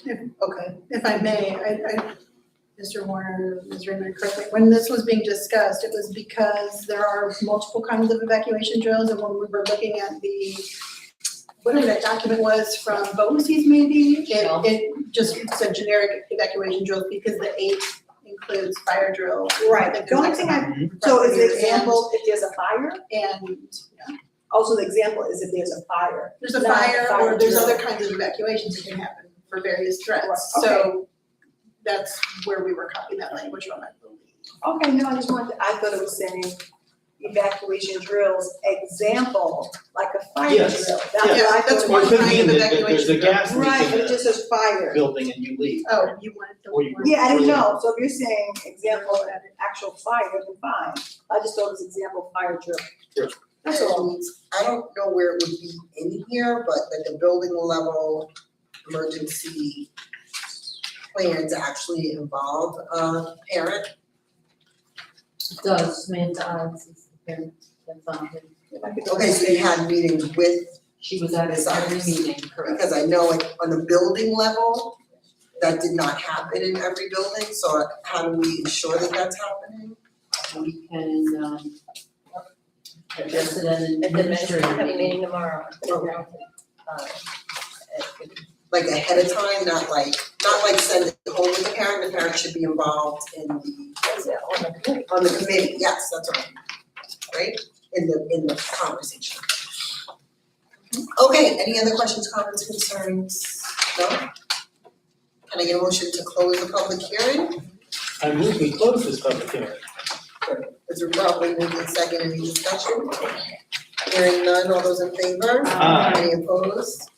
Okay.
If I may, Mr. Warner, Ms. Raymond, correct me, when this was being discussed, it was because there are multiple kinds of evacuation drills, and when we were looking at the, whatever that document was from BOCES maybe, it just said generic evacuation drills because the 8 includes fire drill.
Right, the only thing so is the example if there's a fire?
And, yeah,
Also, the example is if there's a fire.
there's a
Not
fire,
fire
or there's
drill.
other kinds of evacuations that can happen for various threats,
Right, okay.
so that's where we were copying that language from, I believe.
Okay, no, I just wanted, I thought it was saying evacuation drills, example, like a fire
Yes.
drill.
Yeah,
what I
that's
thought
Or
it
it
was.
could mean that there's a gas leak
Right, but
in
it just says fire.
the building and you leave.
Oh, you wanted the.
Or you-
Yeah, I didn't know, so if you're saying example, an actual fire, then fine. I just thought it was example fire drill.
Sure.
That's all.
And I don't know where it would be in here, but at the building level, emergency plans actually involve a parent.
It does, Samantha, that's on here.
Okay, so you had meetings with,
She was at every meeting, correct?
because I know like on the building level, that did not happen in every building, so how do we ensure that that's happening?
We can, address it at an
And then
administrative
have a
meeting.
meeting tomorrow.
Like ahead of time, not like send it home with the parent should be involved in on the committee, yes, that's right, in the conversation. Okay, any other questions, comments, concerns? No? Can I get a motion to close the public hearing?
I move we close this public hearing.
Is it probably moved in second, any discussion? Hearing none, all those in favor?
Aye.
Any opposed?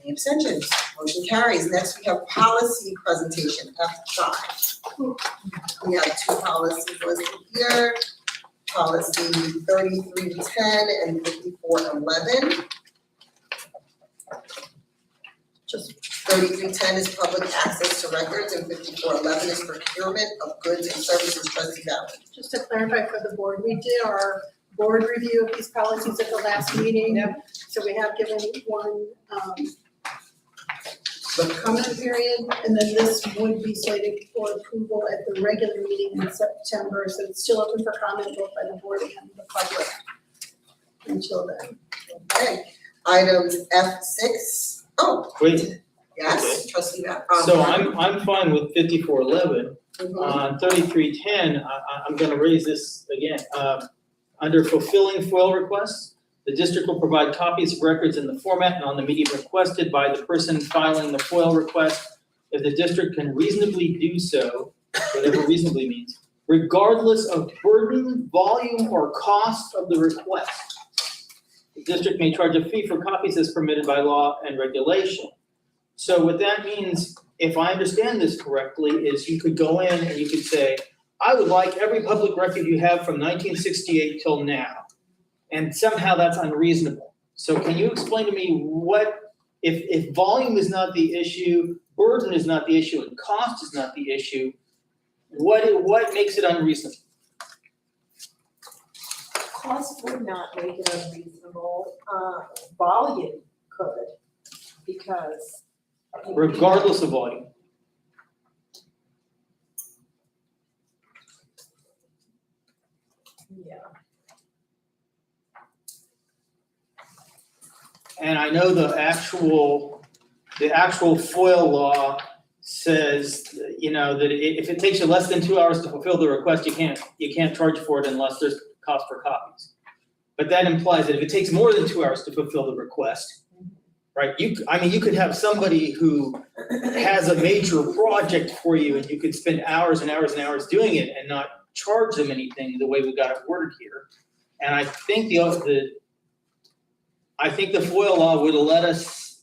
Any abstentions? Motion carries. Next, we have policy presentation, F5. We have 2 policies listed here. Policy 3310 and 5411. Just 3310 is public access to records and 5411 is procurement of goods and services. Trustee Valen.
Just to clarify for the board, we did our board review of these policies at the last meeting.
Yep.
So we have given one, the comment period, and then this would be slated for approval at the regular meeting in September, so it's still open for comment both by the board and the public.
until then. Okay, items F6. Oh,
Wait,
yes, trustee Matt.
so I'm fine with 5411.
Mhm.
On 3310, I'm gonna raise this again. Under fulfilling FOIL requests, the district will provide copies of records in the format and on the medium requested by the person filing the FOIL request. If the district can reasonably do so, whatever reasonably means, regardless of burden, volume, or cost of the request. The district may charge a fee for copies as permitted by law and regulation. So what that means, if I understand this correctly, is you could go in and you could say, I would like every public record you have from 1968 till now. And somehow that's unreasonable. So can you explain to me what, if volume is not the issue, burden is not the issue, and cost is not the issue, what makes it unreasonable?
Cost would not make it unreasonable, volume could, because.
Regardless of volume.
Yeah.
And I know the actual FOIL law says, that if it takes you less than 2 hours to fulfill the request, you can't charge for it unless there's cost for copies. But that implies that if it takes more than 2 hours to fulfill the request, right? You could have somebody who has a major project for you and you could spend hours and hours and hours doing it and not charge them anything the way we got it worded here. And I think the FOIL law would let us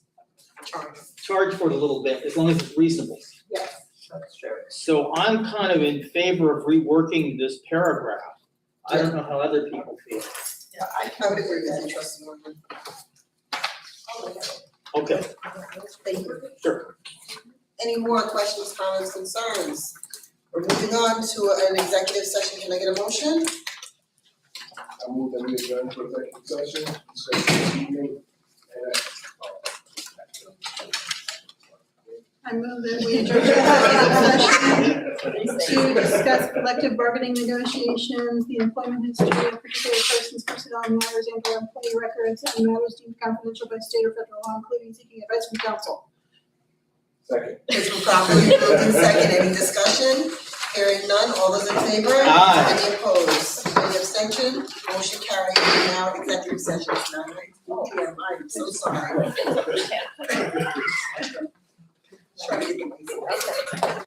charge for it a little bit, as long as it's reasonable.
Yes, that's true.
So I'm kind of in favor of reworking this paragraph. I don't know how other people feel.
Yeah, I would agree with you, trustee Morgan.
Okay,
Thank you.
sure.
Any more questions, comments, concerns? We're moving on to an executive session. Can I get a motion?
I move that we adjourn to executive session, discuss this evening, and
I move that we adjourn to executive session to discuss collective bargaining negotiations, the employment history of particular persons, personnel matters, and or employee records, and matters deemed confidential by state or federal law, including seeking advice from counsel.
second.
It's been properly moved in second. Any discussion? Hearing none. All those in favor?
Aye.
Any opposed? Any abstention? Motion carried. Now executive session. 9:02 p.m. I'm so sorry. Try to get the-
Okay.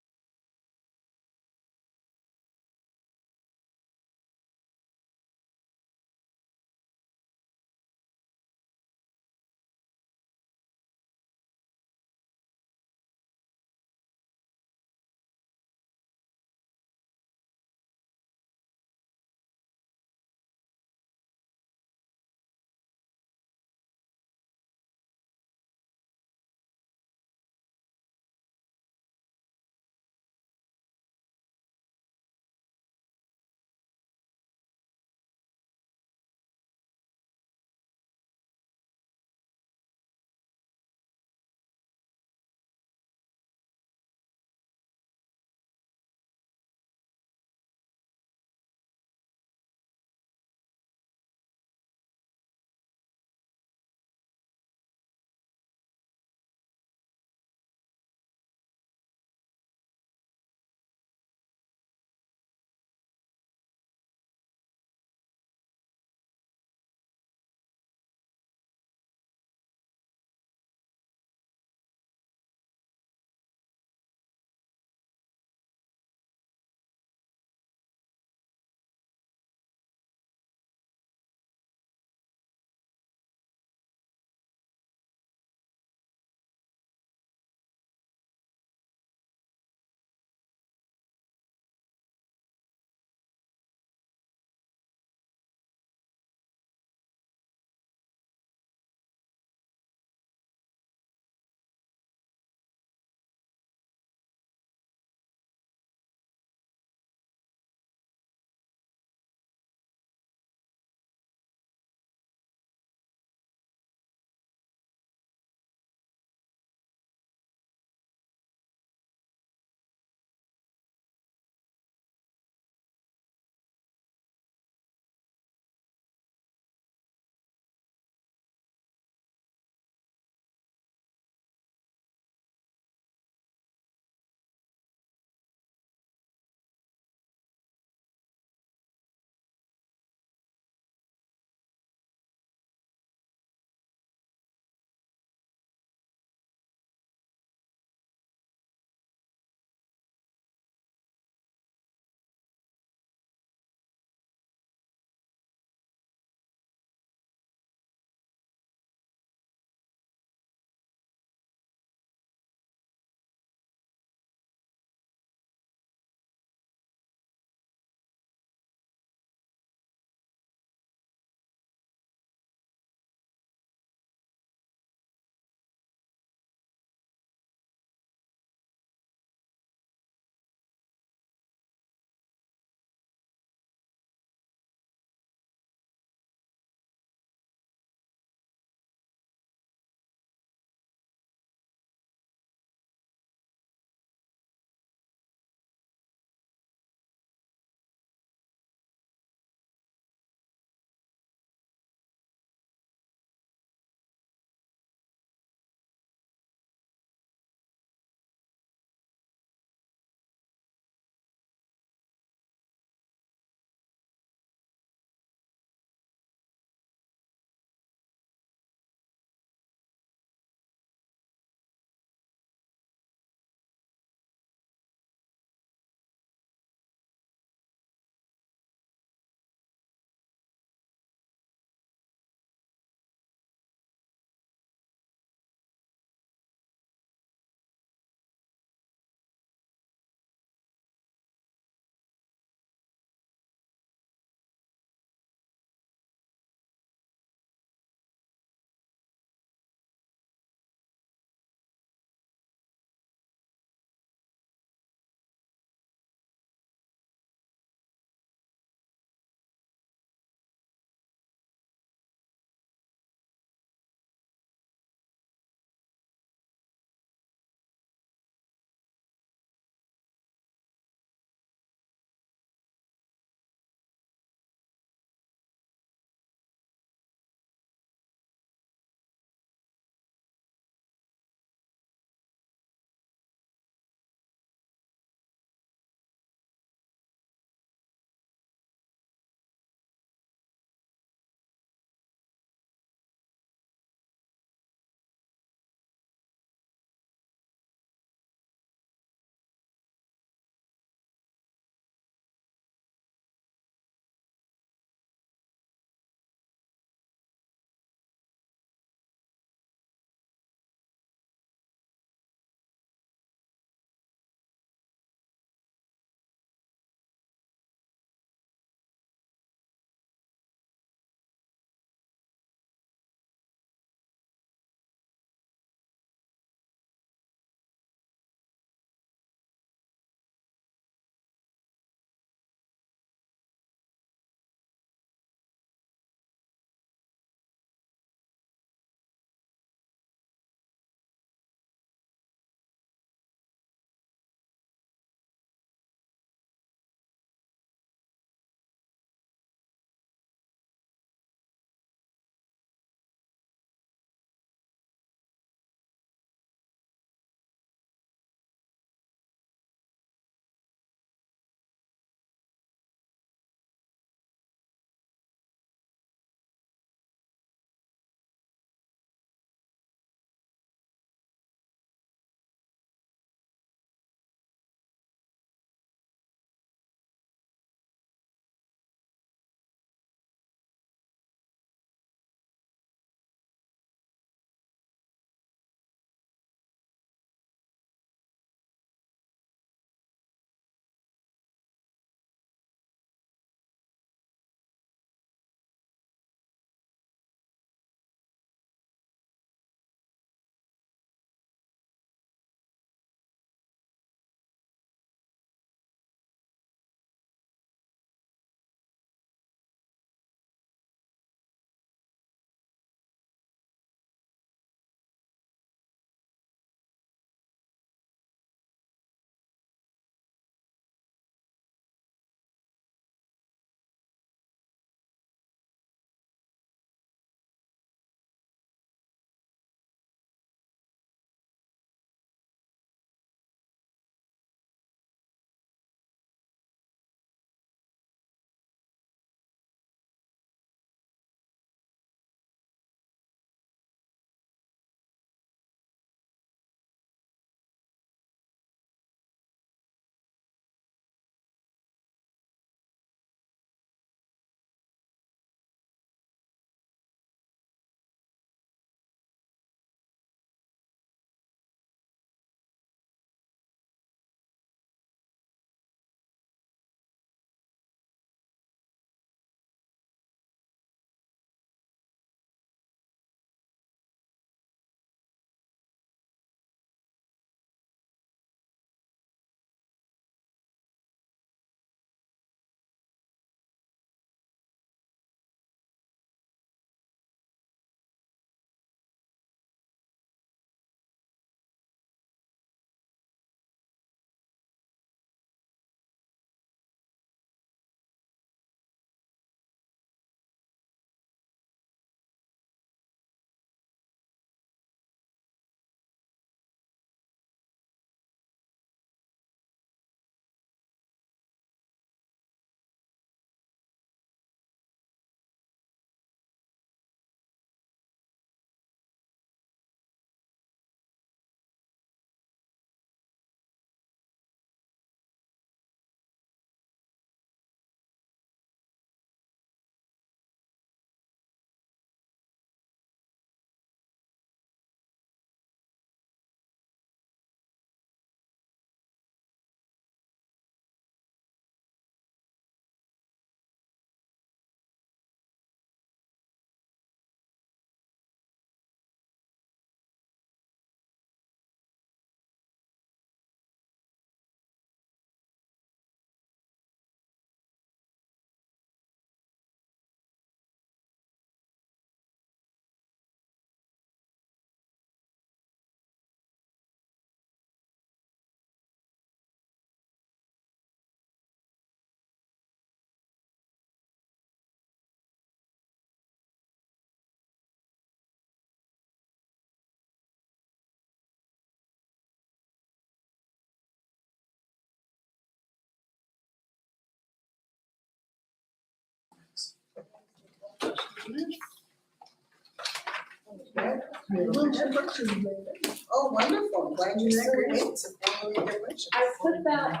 Oh, wonderful, glad you said it, to formally get permission.
I put that,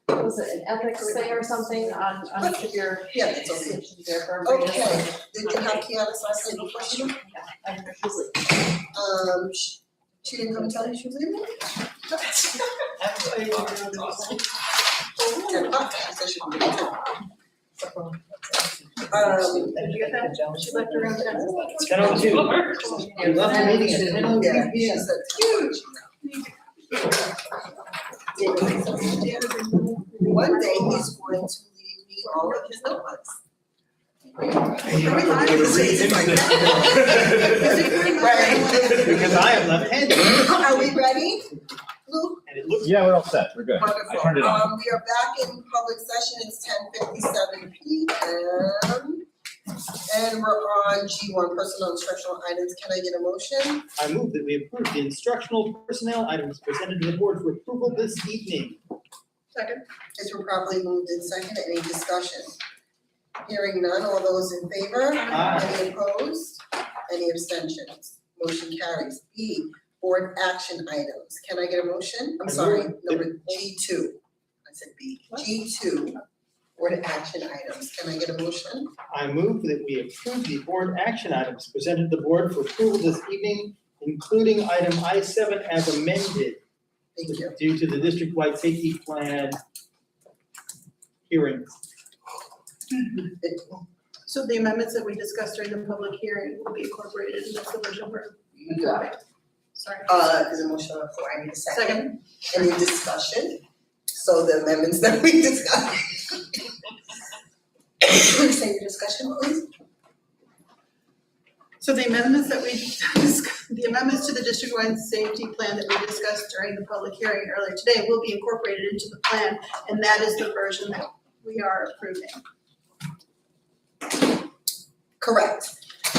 What?
was it an ethics thing or something on each of your
Yeah, it's okay.
stations there for everybody to
Okay,
see?
did you have Kiana's last name question?
I usually.
She didn't come tell me she was leaving? 10 o'clock, she said she was leaving.
Did you get that? She left around 10.
10:02.
Yeah, left the meeting at 10:02.
Yeah, she said. One day he's going to leave me all of his notebooks.
Because I am left-handed.
Are we ready, Luke?
And it looks.
Yeah, we're all set. We're good.
Wonderful.
I turned it on.
We are back in public session. It's 10:57 PM. And we're on G1, personal instructional items. Can I get a motion?
I move that we approve the instructional personnel items presented to the board for approval this evening.
Second.
It's been properly moved in second. Any discussion? Hearing none. All those in favor?
Aye.
Any opposed? Any abstentions? Motion carries. B, board action items. Can I get a motion? I'm sorry, number G2. I said B. G2, board action items. Can I get a motion?
I move that we approve the board action items presented to the board for approval this evening, including item I7 as amended
Thank you.
due to the district-wide safety plan hearing.
So the amendments that we discussed during the public hearing will be incorporated in this version we're.
You got it.
Sorry.
There's a motion on the floor. I need a second. Any discussion? So the amendments that we discussed. Say your discussion, please.
So the amendments that the amendments to the district-wide safety plan that we discussed during the public hearing earlier today will be incorporated into the plan, and that is the version that we are approving.
Correct.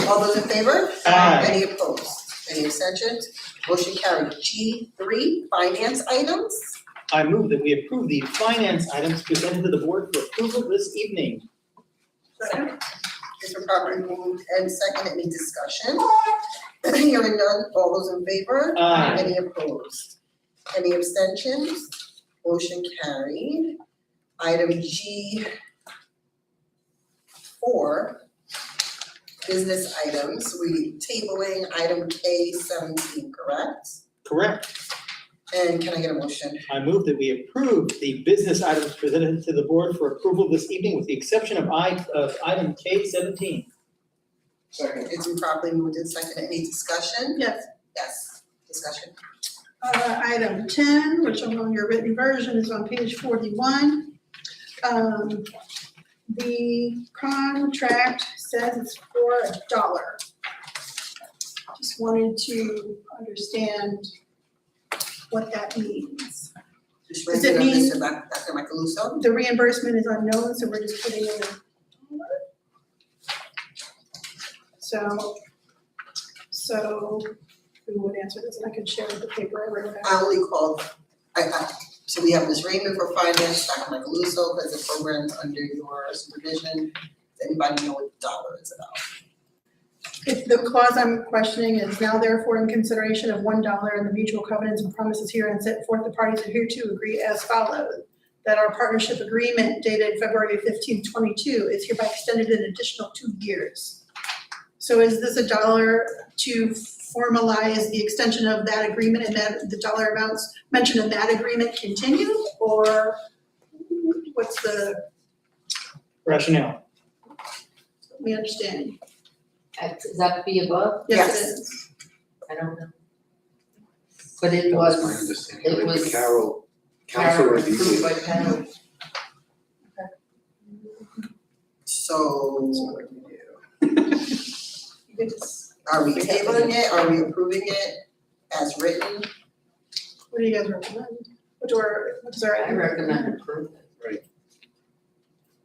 All those in favor?
Aye.
Any opposed? Any abstentions? Motion carried. G3, finance items.
I move that we approve the finance items presented to the board for approval this evening.
Second.
It's been properly moved and second. Any discussion? Hearing none. All those in favor?
Aye.
Any opposed? Any abstentions? Motion carried. Item G4, business items. We tabling item K17, correct?
Correct.
And can I get a motion?
I move that we approve the business items presented to the board for approval this evening with the exception of item K17.
Second.
It's been properly moved and second. Any discussion?
Yes.
Yes, discussion.
Item 10, which on your written version is on page 41. The contract says it's for $1. Just wanted to understand what that means.
Just
Does
raise it
it
up,
mean-
Mr. Dr. Macaluso.
The reimbursement is unknown, so we're just putting in $1. So who would answer this? And I could share the paper I wrote
I
out.
only called, so we have Ms. Raymond for finance, Dr. Macaluso, because the program's under your supervision. Does anybody know what the dollar is about?
If the clause I'm questioning is now therefore in consideration of $1 and the mutual covenants and promises herein set forth, the parties adhere to agree as follows. That our partnership agreement dated February 15, 22 is hereby extended an additional 2 years. So is this $1 to formalize the extension of that agreement and that the dollar amounts mentioned in that agreement continue? Or what's the,
Rationale.
we understand?
Is that B above?
Yes, it is.
I don't know. But it
That was my
was,
understanding.
it
Like
was
the Carol, council
approved
review.
by Carol.
So,
It's-
are we tabling it? Are we approving it as written?
What do you guys recommend? What does our?
I recommend approval.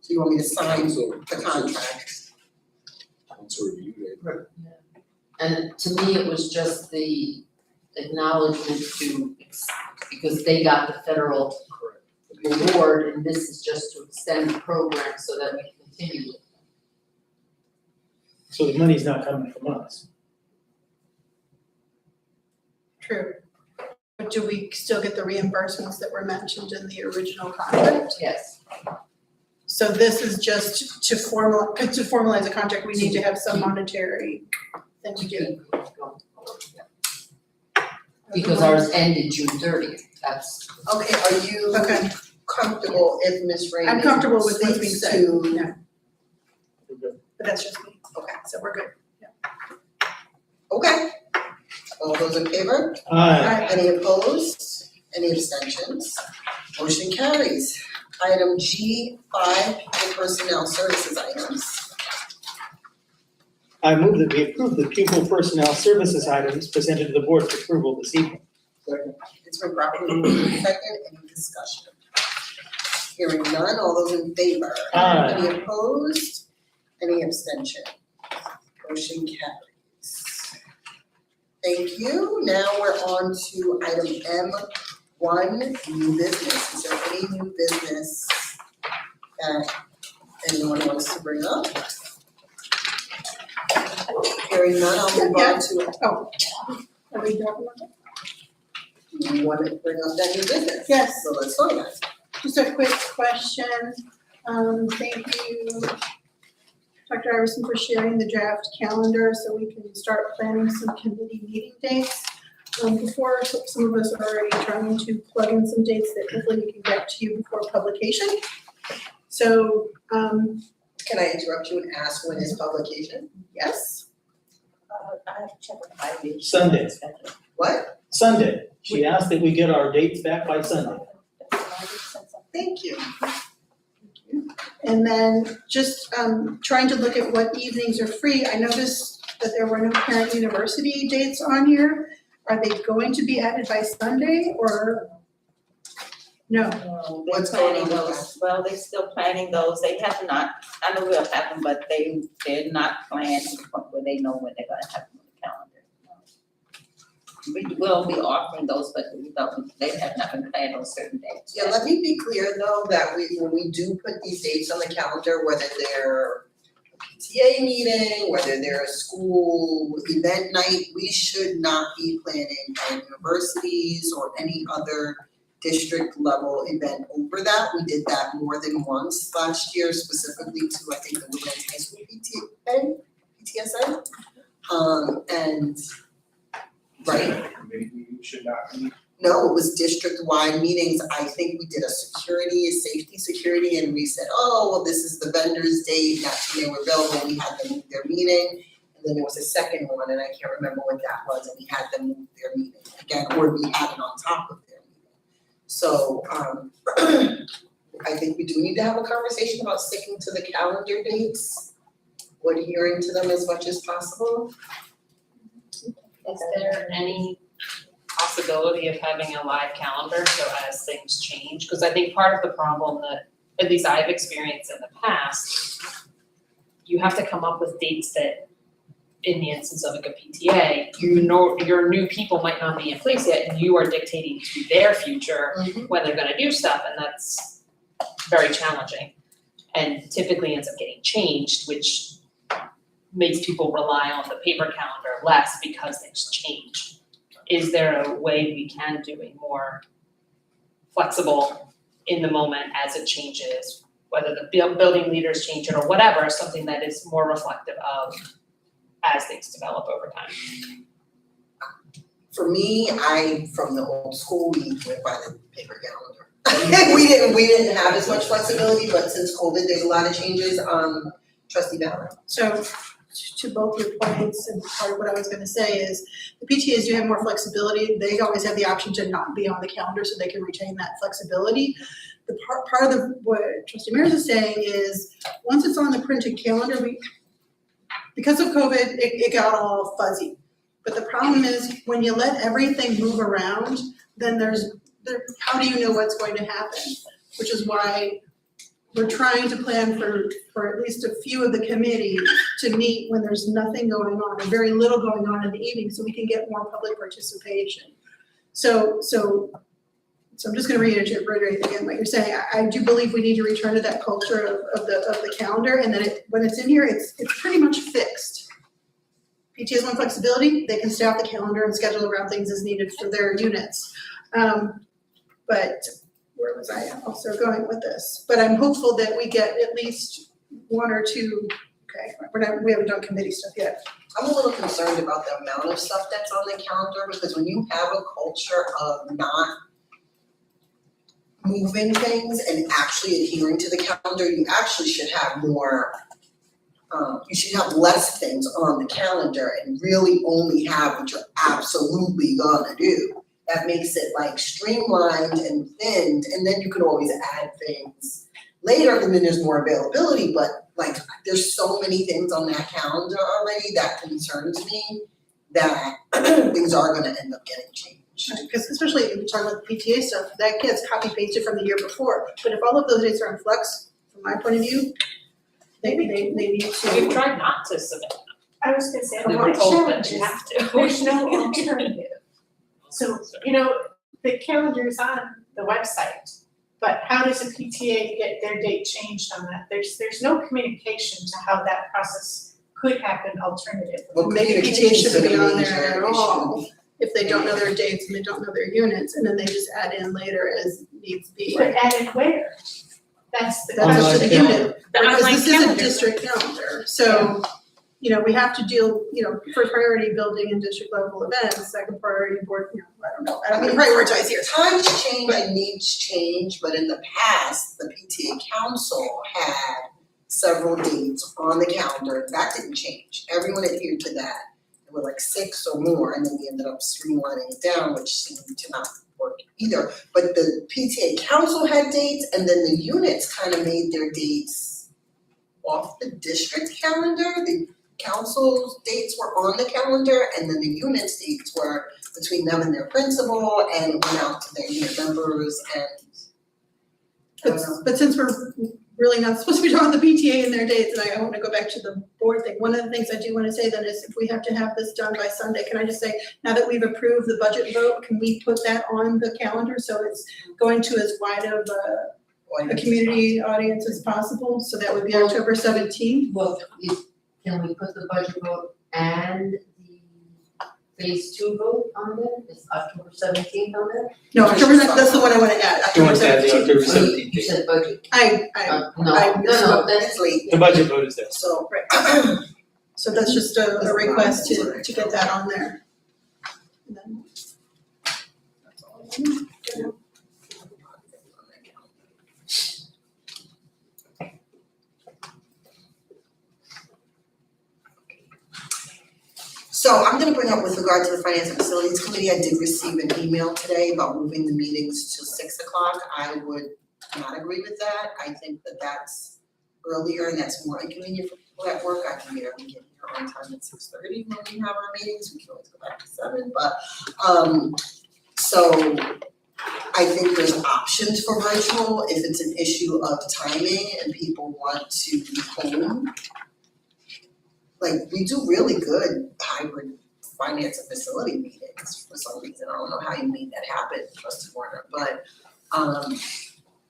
So you want me to sign
Council-
the contract?
Council reviewed it.
And to me, it was just the acknowledgement to, because they got the federal
Correct.
award, and this is just to extend the program so that we can continue it.
So the money's not coming from us.
True. But do we still get the reimbursements that were mentioned in the original contract?
Yes.
So this is just to formalize a contract, we need to have some monetary thing to do.
Because ours ended June 30th, that's.
Okay, are you
Okay,
comfortable if Ms. Rainey
I'm comfortable with what's being
speaks
said,
to-
yeah,
We're good.
but that's just me,
Okay,
so we're good.
okay. All those in favor?
Aye.
Any opposed? Any abstentions? Motion carries. Item G5, pupil personnel services items.
I move that we approve the pupil personnel services items presented to the board for approval this evening.
It's been properly moved and second, any discussion? Hearing none, all those in favor?
Aye.
Any opposed? Any abstention? Motion carries. Thank you. Now we're on to item M1, new business. Is there any new business that anyone wants to bring up? Hearing none, I'll move on to,
Oh, are we talking about that?
you want to bring up that new business?
Yes.
So let's go guys.
Just a quick question, thank you, Dr. Iverson, for sharing the draft calendar so we can start planning some committee meeting dates. Before, some of us are already trying to plug in some dates that hopefully we can get to you before publication. So,
Can I interrupt you and ask when is publication?
yes,
I have to check with my lead.
Sunday.
What?
Sunday. She asked that we get our dates back by Sunday.
Thank you.
and then just, trying to look at what evenings are free. I noticed that there were no parent university dates on here. Are they going to be added by Sunday or no?
No,
What's
they're
going
planning
on with
those, well, they're still planning those, they have not, I know they'll happen, but they're not planned to the point where they know when they're gonna happen on the calendar. We will be offering those, but they have not been planned on certain dates.
Yeah, let me be clear though, that when we do put these dates on the calendar, whether they're a PTA meeting, whether they're a school event night, we should not be planning parent universities or any other district level event over that. We did that more than once last year, specifically to, I think, the Women's High School PTSA. And, right?
Maybe you should not be.
No, it was district-wide meetings. I think we did a safety security, and we said, oh, well, this is the vendor's date, that's when they were available, we had them move their meeting. And then there was a second one, and I can't remember what that was, and we had them move their meeting again, or we had it on top of their meeting. So, I think we do need to have a conversation about sticking to the calendar dates, adhering to them as much as possible.
Is there any possibility of having a live calendar so as things change? Because I think part of the problem that, at least I've experienced in the past, you have to come up with dates that, in the instance of like a PTA, you know your new people might not be in place yet and you are dictating to their future when they're gonna do stuff, and that's very challenging. And typically ends up getting changed, which makes people rely on the paper calendar less because things change. Is there a way we can do a more flexible in the moment as it changes, whether the building leaders change it or whatever, something that is more reflective of as things develop over time?
For me, from the old school, we went by the paper calendar. We didn't have as much flexibility, but since COVID, there's a lot of changes. Trustee Ballard.
So to both your points, and part of what I was gonna say is, the PTAs do have more flexibility, they always have the option to not be on the calendar so they can retain that flexibility. The part of what Trustee Mears is saying is, once it's on the printed calendar, because of COVID, it got all fuzzy. But the problem is, when you let everything move around, then how do you know what's going to happen? Which is why we're trying to plan for at least a few of the committees to meet when there's nothing going on, or very little going on in the evening, so we can get more public participation. So So I'm just gonna reiterate again what you're saying. I do believe we need to return to that culture of the calendar, and then when it's in here, it's pretty much fixed. PTAs want flexibility, they can staff the calendar and schedule around things as needed for their units. But where was I also going with this? But I'm hopeful that we get at least one or two, we haven't done committee stuff yet.
I'm a little concerned about the amount of stuff that's on the calendar, because when you have a culture of not moving things and actually adhering to the calendar, you actually should have more, you should have less things on the calendar and really only have what you're absolutely gonna do. That makes it like streamlined and thinned, and then you can always add things later, and then there's more availability, but like, there's so many things on that calendar already that concerns me that things are gonna end up getting changed.
Because especially if we talk about the PTA stuff, that gets copy pasted from the year before. But if all of those dates are in flux, from my point of view, they need to.
We've tried not to submit.
I was gonna say,
We
the
were told that
challenge
you
is
have to.
there's no alternative. So, the calendar's on the website, but how does a PTA get their date changed on that? There's no communication to how that process could happen alternatively.
Well,
Maybe PTA shouldn't be on
communication
there at
is a
all,
major issue.
if they don't know their dates and they don't know their units, and then they just add in later as needs be.
But added where? That's the
That's up to the
question.
unit,
The
because
online
this is a
calendar.
district calendar, so, we have to deal, first priority building and district level events, second priority board, I don't mean prioritize here.
Times change and needs change, but in the past, the PTA council had several dates on the calendar. That didn't change. Everyone adhered to that. There were like 6 or more, and then we ended up streamlining it down, which seemed to not work either. But the PTA council had dates, and then the units kind of made their dates off the district calendar. The council's dates were on the calendar, and then the units' dates were between them and their principal, and it went out to their unit members, and I don't know.
But since we're really not supposed to be talking the PTA and their dates, and I want to go back to the board thing, one of the things I do want to say then is if we have to have this done by Sunday, can I just say, now that we've approved the budget vote, can we put that on the calendar so it's going to as wide of a community audience as possible? So that would be October 17th.
Well, can we put the budget vote and the phase 2 vote on there? Is October 17th on there?
No, October, that's the one I want to add,
You
October
want to add the
17th.
October
You
17th date?
said budget.
I
It's late,
The budget vote is there.
so.
So that's just a request to get that on there. And then- that's all I need.
So I'm gonna bring up with regard to the Finance and Facilities Committee, I did receive an email today about moving the meetings to 6 o'clock. I would not agree with that. I think that that's earlier and that's more inconvenient for people at work. I can get here on time at 6:30 when we have our meetings. We can always go back to 7, but so I think there's options for virtual if it's an issue of timing and people want to be home. Like, we do really good hybrid finance and facility meetings for some reason. I don't know how you made that happen, Trustee Warner, but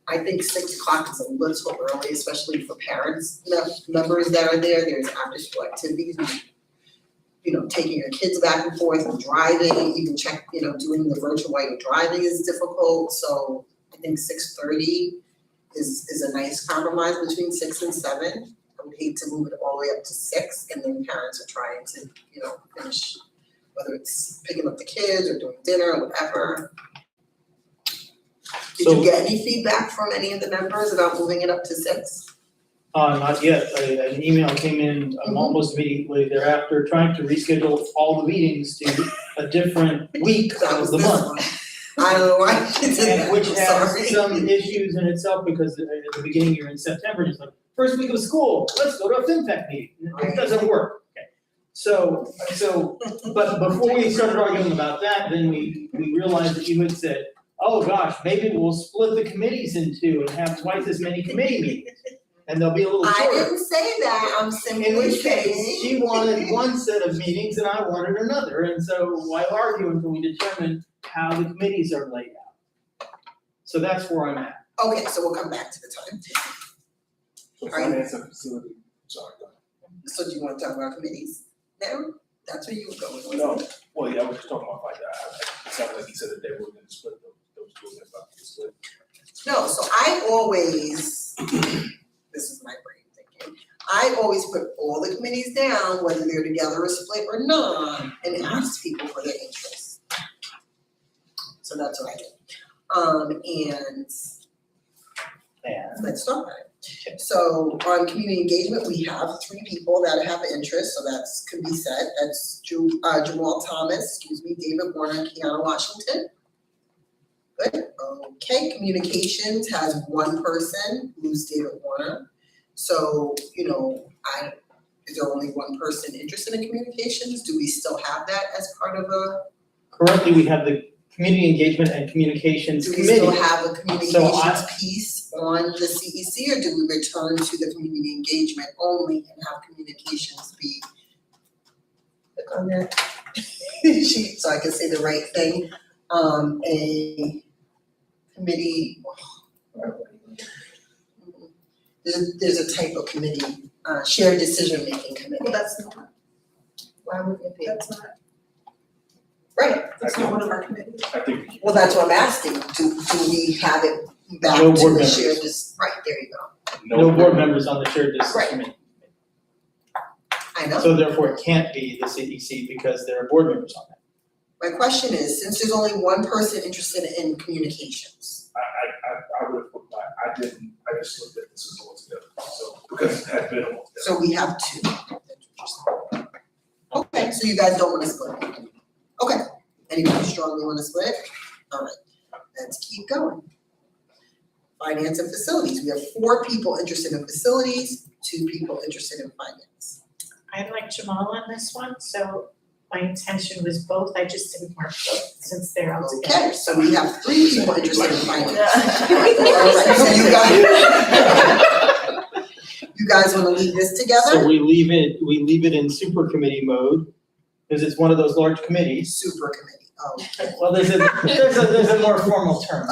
I think 6 o'clock is a little early, especially for parents, members that are there. There's after school activities, taking your kids back and forth and driving, even doing the virtual while you're driving is difficult. So I think 6:30 is a nice compromise between 6 and 7. I would hate to move it all the way up to 6 and then parents are trying to, finish, whether it's picking up the kids or doing dinner or whatever. Did you get any feedback from any of the members about moving it up to 6?
Not yet. An email came in almost immediately thereafter, trying to reschedule all the meetings to a different week
That
of
was
the
this
month.
one. I don't know why you did that,
And which
I'm
has
sorry.
some issues in itself, because at the beginning you're in September, it's like, first week of school, let's go to a FinTech meeting. It doesn't work. Okay. So, but before we started arguing about that, then we realized that you had said, oh gosh, maybe we'll split the committees in 2 and have twice as many committee meetings. And they'll be a little
I
shorter.
didn't say that, I'm
In
simply
which case,
saying.
she wanted one set of meetings and I wanted another, and so why argue until we determine how the committees are laid out? So that's where I'm at.
Okay, so we'll come back to the time.
So
Right.
finance and facility, sorry, go
So do you wanna talk about committees now? That's where you were going, wasn't
No.
it?
well, yeah, I was just talking about it sounded like he said that they were gonna split those two, and about to split.
No, so I always, this is my brain thinking, I always put all the committees down, whether they're together or split or not, and ask people for their interests. So that's what I did. And let's talk about it. So on community engagement, we have 3 people that have interest, so that's, can be said, that's Jamal Thomas, David Warner, and Kiana Washington. Good, okay, communications has 1 person, who's David Warner. So, is there only 1 person interested in communications? Do we still have that as part of a,
Currently, we have the Community Engagement and Communications
do we
Committee.
still have a
So
communications piece on the CEC, or do we return to the community engagement only and have communications be, click on that sheet so I can say the right thing, a committee, there's a type of committee, shared decision-making committee.
Well, that's not,
Why would it be?
that's not,
Right,
that's not one of our committees.
I think.
well, that's what I'm asking, do we have it back
No
to
board
the
members.
shared right, there you go,
No board members on the shared decision
Right.
committee.
I know.
So therefore, it can't be the CEC because there are board members on that.
My question is, since there's only 1 person interested in communications,
I would have put I just looked at this as all together, so, because it had been all together.
so we have 2. Okay, so you guys don't wanna split it? Okay, anybody strongly wanna split it? Alright, let's keep going. Finance and facilities, we have 4 people interested in facilities, 2 people interested in finance.
I like Jamal on this one, so my intention was both, I just didn't mark both since they're all together.
Okay, so we have 3 people interested in finance. Alright, so you guys wanna leave this together?
So we leave it in super committee mode, because it's one of those large committees.
Super committee, okay.
Well, there's a more formal term.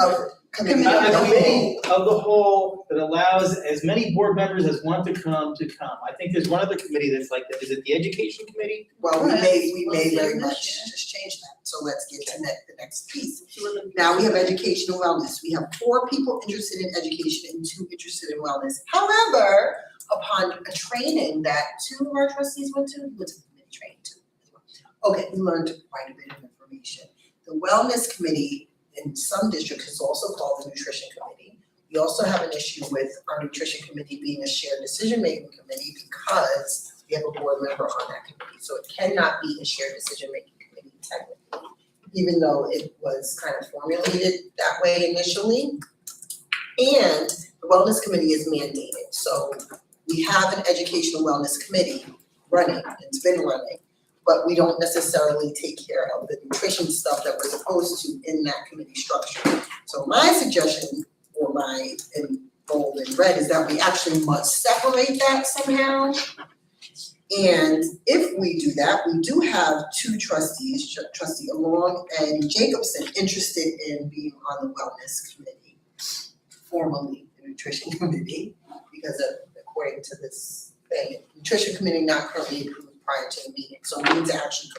Committee
A
of the
committee
whole.
of the whole that allows as many board members as want to come. I think there's one other committee that's like that. Is it the education committee?
Well, we may very much just change that, so let's get to the next piece. Now we have education and wellness, we have 4 people interested in education and 2 interested in wellness. However, upon a training that 2 of our trustees went to the committee training too. Okay, we learned quite a bit of information. The wellness committee in some districts is also called the nutrition committee. We also have an issue with our nutrition committee being a shared decision-making committee because we have a board member on that committee. So it cannot be a shared decision-making committee technically, even though it was kind of formulated that way initially. And the wellness committee is mandated. So we have an educational wellness committee running, it's been running, but we don't necessarily take care of the nutrition stuff that we're supposed to in that committee structure. So my suggestion, or my in bold and red, is that we actually must separate that somehow. And if we do that, we do have 2 trustees, Trustee Along and Jacobson, interested in being on the wellness committee, formerly the nutrition committee, because according to this thing, nutrition committee not currently approved prior to the meeting, so we need to actually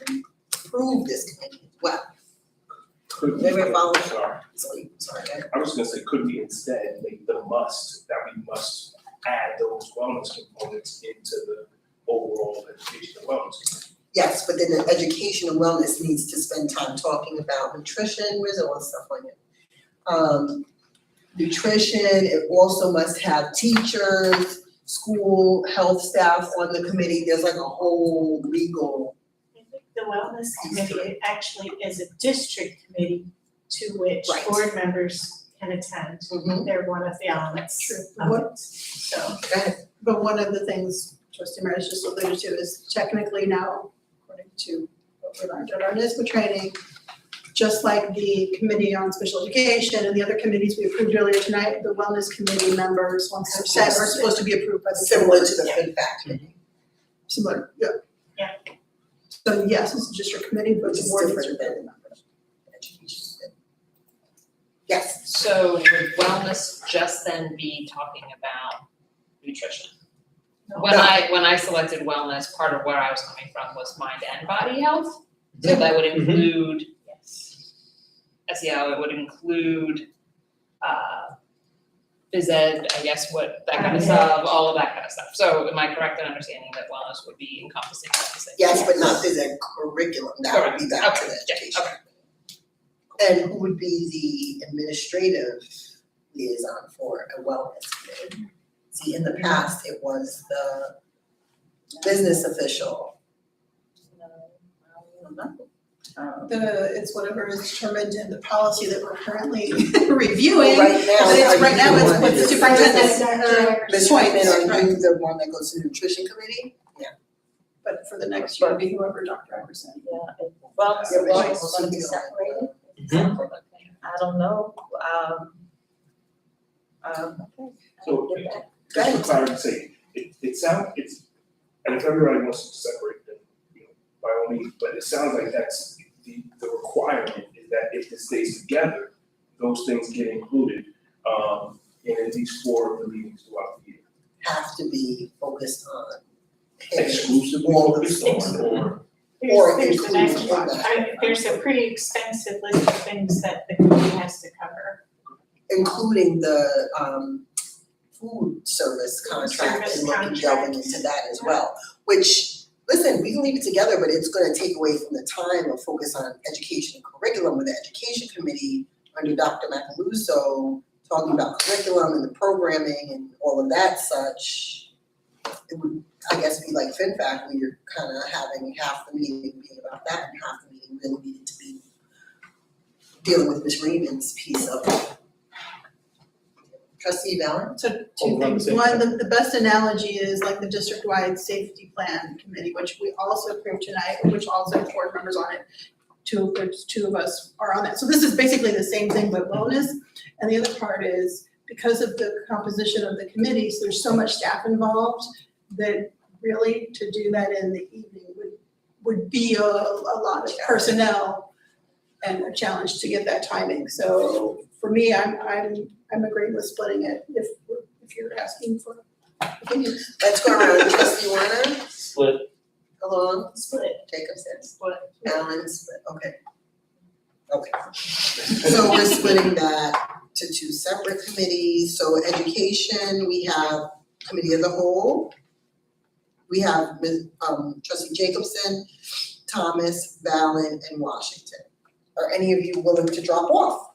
approve this committee as well.
Could we,
Maybe follow.
sorry,
Sorry,
I was gonna say, could we instead make the must, that we must add those wellness components into the overall education and wellness?
yes, but then the education and wellness needs to spend time talking about nutrition, where's all the stuff on it? Nutrition, it also must have teachers, school, health staff on the committee, there's like a whole legal.
I think the wellness committee actually is a district committee to which
Right.
board members can attend.
Mhm.
They're one of the elements
True.
of it, so.
But one of the things Trustee Meredith just alluded to is technically now, according to what we learned at our NISBA training, just like the Committee on Special Education and the other committees we approved earlier tonight, the Wellness Committee members, once they're set, are supposed to be approved by the
Similar
board.
to the FinFact committee.
Similar, yeah.
Yeah.
So yes, it's a district committee, but
Which
the
is
board is
different than
different members.
education. Yes,
So would wellness just then be talking about nutrition? When I selected wellness, part of where I was coming from was mind and body health. So that would include, SEL, it would include, phys ed, I guess, what, that kind of stuff, all of that kind of stuff. So am I correct in understanding that wellness would be encompassing of the same?
Yes, but not phys ed curriculum, that would be back to the education. And who would be the administrative liaison for a wellness committee? See, in the past, it was the business official.
It's whatever is determined in the policy that we're currently reviewing.
Well, right now,
But it's, right now, it's
are
what
you
the
the
superintendent,
Ms. Whitman, are you the one that goes to the nutrition committee?
but for the next year, it'll be whoever Dr. Iverson.
Well,
Your
well,
choice.
it's gonna be separated. I don't know, okay.
So, just for clarity's sake, it sounds, and if everybody wants to separate them, by all means, but it sounds like that's the requirement is that if it stays together, those things get included, in at least 4 of the meetings throughout the year.
Have to be focused on.
Exclusively
all the
focused on,
Or
There's the
including
next
in
one.
that.
There's a pretty extensive list of things that the committee has to cover.
Including the food service contract
Service
and looking
contract.
delving into that as well. Which, listen, we can leave it together, but it's gonna take away from the time of focus on education and curriculum with the education committee under Dr. Macaluso, talking about curriculum and the programming and all of that such. It would, I guess, be like FinFac, where you're kind of having half the meeting being about that and half the meeting really needed to be dealing with Ms. Raymond's piece of it. Trustee Ballard?
So two things, one, the best analogy is like the district-wide safety plan committee, which we also approved tonight, which also has board members on it. There's 2 of us are on that, so this is basically the same thing but wellness. And the other part is, because of the composition of the committees, there's so much staff involved that really to do that in the evening would be a lot of personnel and a challenge to get that timing. So for me, I'm agreeing with splitting it if you're asking for opinions.
Let's go around, Trustee Warner,
Split.
Alon,
Split.
Jacobson,
Split.
Allen, split, okay. Okay, so we're splitting that to 2 separate committees. So education, we have committee of the whole. We have Trustee Jacobson, Thomas, Valen, and Washington. Are any of you willing to drop off?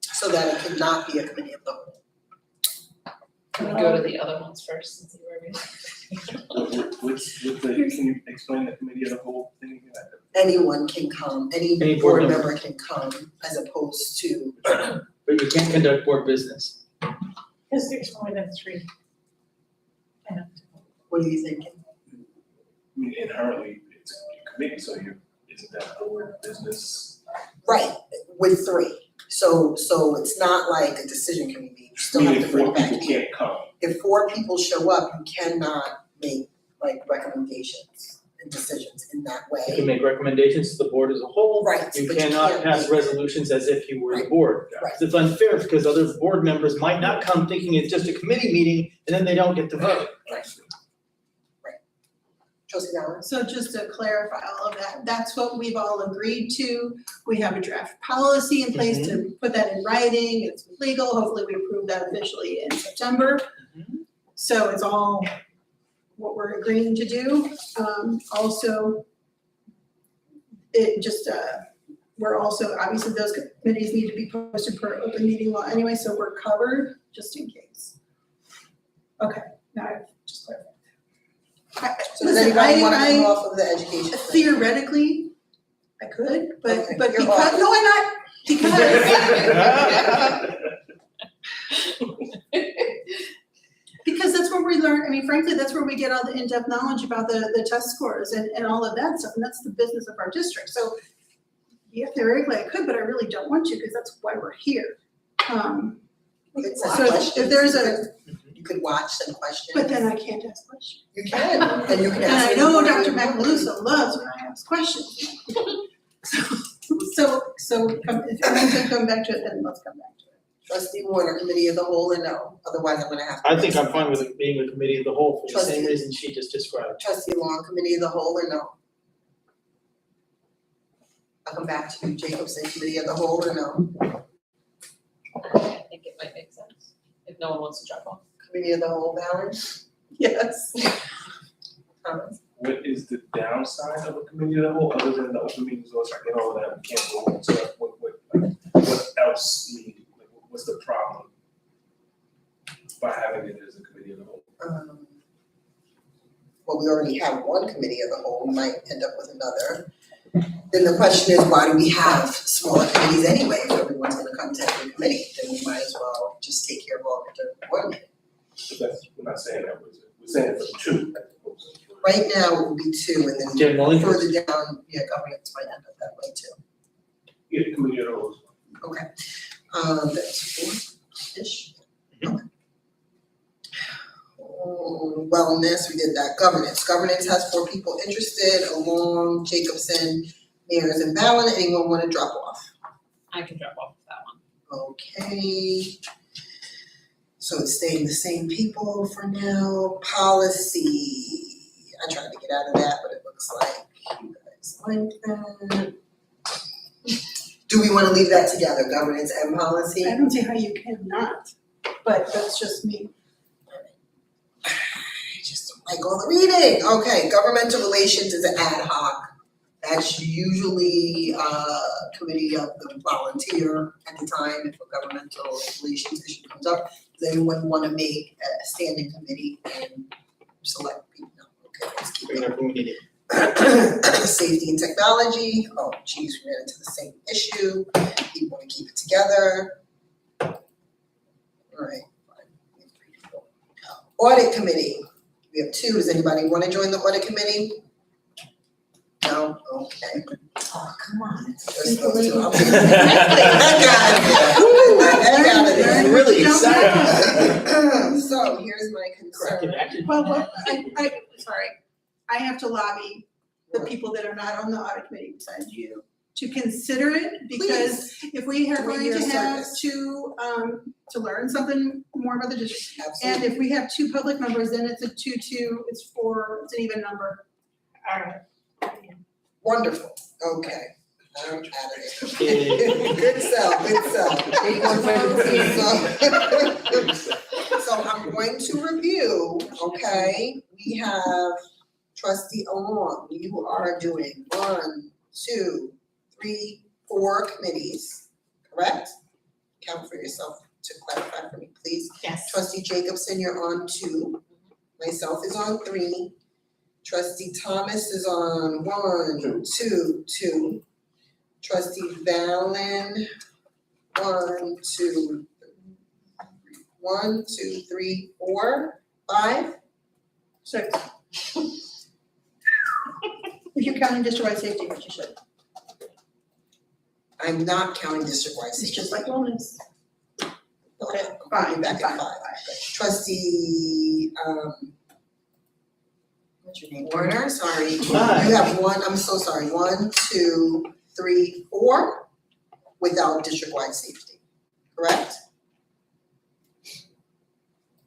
So that it could not be a committee of the whole.
Can we go to the other ones first and see where we
can you explain the committee of the whole thing again?
Anyone can come, any
Any board
board
member.
member can come, as opposed to,
But you can't conduct board business.
Because there's more than 3.
what are you thinking?
I mean, inherently, it's a committee, so isn't that board business?
Right, with 3. So it's not like a decision can be made, you still have
Meaning
to bring
4
it back
people
here.
can't come.
If 4 people show up, you cannot make like recommendations and decisions in that
You can
way.
make recommendations to the board as a whole.
Right,
You
but you
cannot
can't
pass
make-
resolutions as if you were the
Right.
board.
Right.
It's unfair because other board members might not come thinking it's just a committee meeting and then they don't get to vote.
Trustee Allen?
So just to clarify all of that, that's what we've all agreed to. We have a draft policy in place to put that in writing, it's legal, hopefully we approve that officially in September. So it's all what we're agreeing to do. Also, it just, we're also, obviously those committees need to be posted per open meeting law anyway, so we're covered, just in case. Okay, now I've just clarified.
So does anybody wanna come off of the education? thing?
Theoretically, I could, but
Okay,
but
you're
because,
off.
no, I'm not, because that's where we learn, I mean, frankly, that's where we get all the in-depth knowledge about the test scores and all of that stuff, and that's the business of our district, so yeah, theoretically I could, but I really don't want to, because that's why we're here.
It's
So
a
if
question.
there's a,
You could watch some questions.
but then I can't ask questions.
You can, and you can
And
ask.
I know
anyone
Dr.
you want.
Macaluso loves when I ask questions. So if you want to come back to it, then let's come back to it.
Trustee Warner, committee of the whole or no? Otherwise I'm gonna have to.
I think I'm fine with it being a committee of the whole for the same
Trustee.
reason she just described.
Trustee Long, committee of the whole or no? I'll come back to you, Jacobson, committee of the whole or no?
I think it might make sense, if no one wants to jump on.
Committee of the whole, Balance? Yes. Thomas?
What is the downside of a committee of the whole, other than the open meetings laws, like, all of that, we can't go into that, what else, I mean, like, what's the problem by having it as a committee of the whole?
Well, we already have one committee of the whole, we might end up with another. Then the question is, why do we have smaller committees anyway? If everyone's gonna come to every committee, then we might as well just take care of all of it during one meeting.
But that's, we're not saying that, we're saying for two, as opposed to three.
Right now, it would be two, and then
General interest.
further down, governance might end up that way too.
Yeah, the committee of the whole.
Okay, that's four-ish. Okay. Wellness, we did that. Governance has 4 people interested, along Jacobson, Mayors and Ballin. Anyone wanna drop off?
I can drop off that one.
Okay. So it's staying the same people for now. Policy, I tried to get out of that, but it looks like you guys like that. Do we wanna leave that together, governance and policy?
I don't see how you cannot, but that's just me.
I just don't like all the reading. Okay, governmental relations is an ad hoc. That's usually a committee of the volunteer at the time if a governmental relations issue comes up. Does anyone wanna make a standing committee and select people? No, okay, let's keep it.
Whatever we need.
Safety and technology, oh geez, we ran into the same issue. People wanna keep it together. Alright, fine, we have 3 people. Audit committee, we have 2. Does anybody wanna join the audit committee? No, okay.
Oh, come on.
Just those 2. Heck out of there.
Really excited.
So here's my concern.
Well, sorry, I have to lobby the people that are not on the audit committee besides you to consider it, because if we are going to have to learn something more about the district. And if we have 2 public members, then it's a 2-2, it's 4, it's an even number.
All right.
Wonderful, okay. I'm out of here. Good sell. So I'm going to review, okay? We have trustee Along, you are doing 1, 2, 3, 4 committees, correct? Count for yourself to clarify for me, please.
Yes.
Trustee Jacobson, you're on 2. Myself is on 3. Trustee Thomas is on 1, 2. Trustee Valen, 1, 2, 3, 4, 5.
6. If you're counting district-wide safety, which you should,
I'm not counting district-wide
it's
safety.
just like wellness.
Okay,
Fine,
I'm back at 5. Trustee, what's your name? Warner, sorry.
Hi.
You have 1, I'm so sorry, 1, 2, 3, 4 without district-wide safety, correct?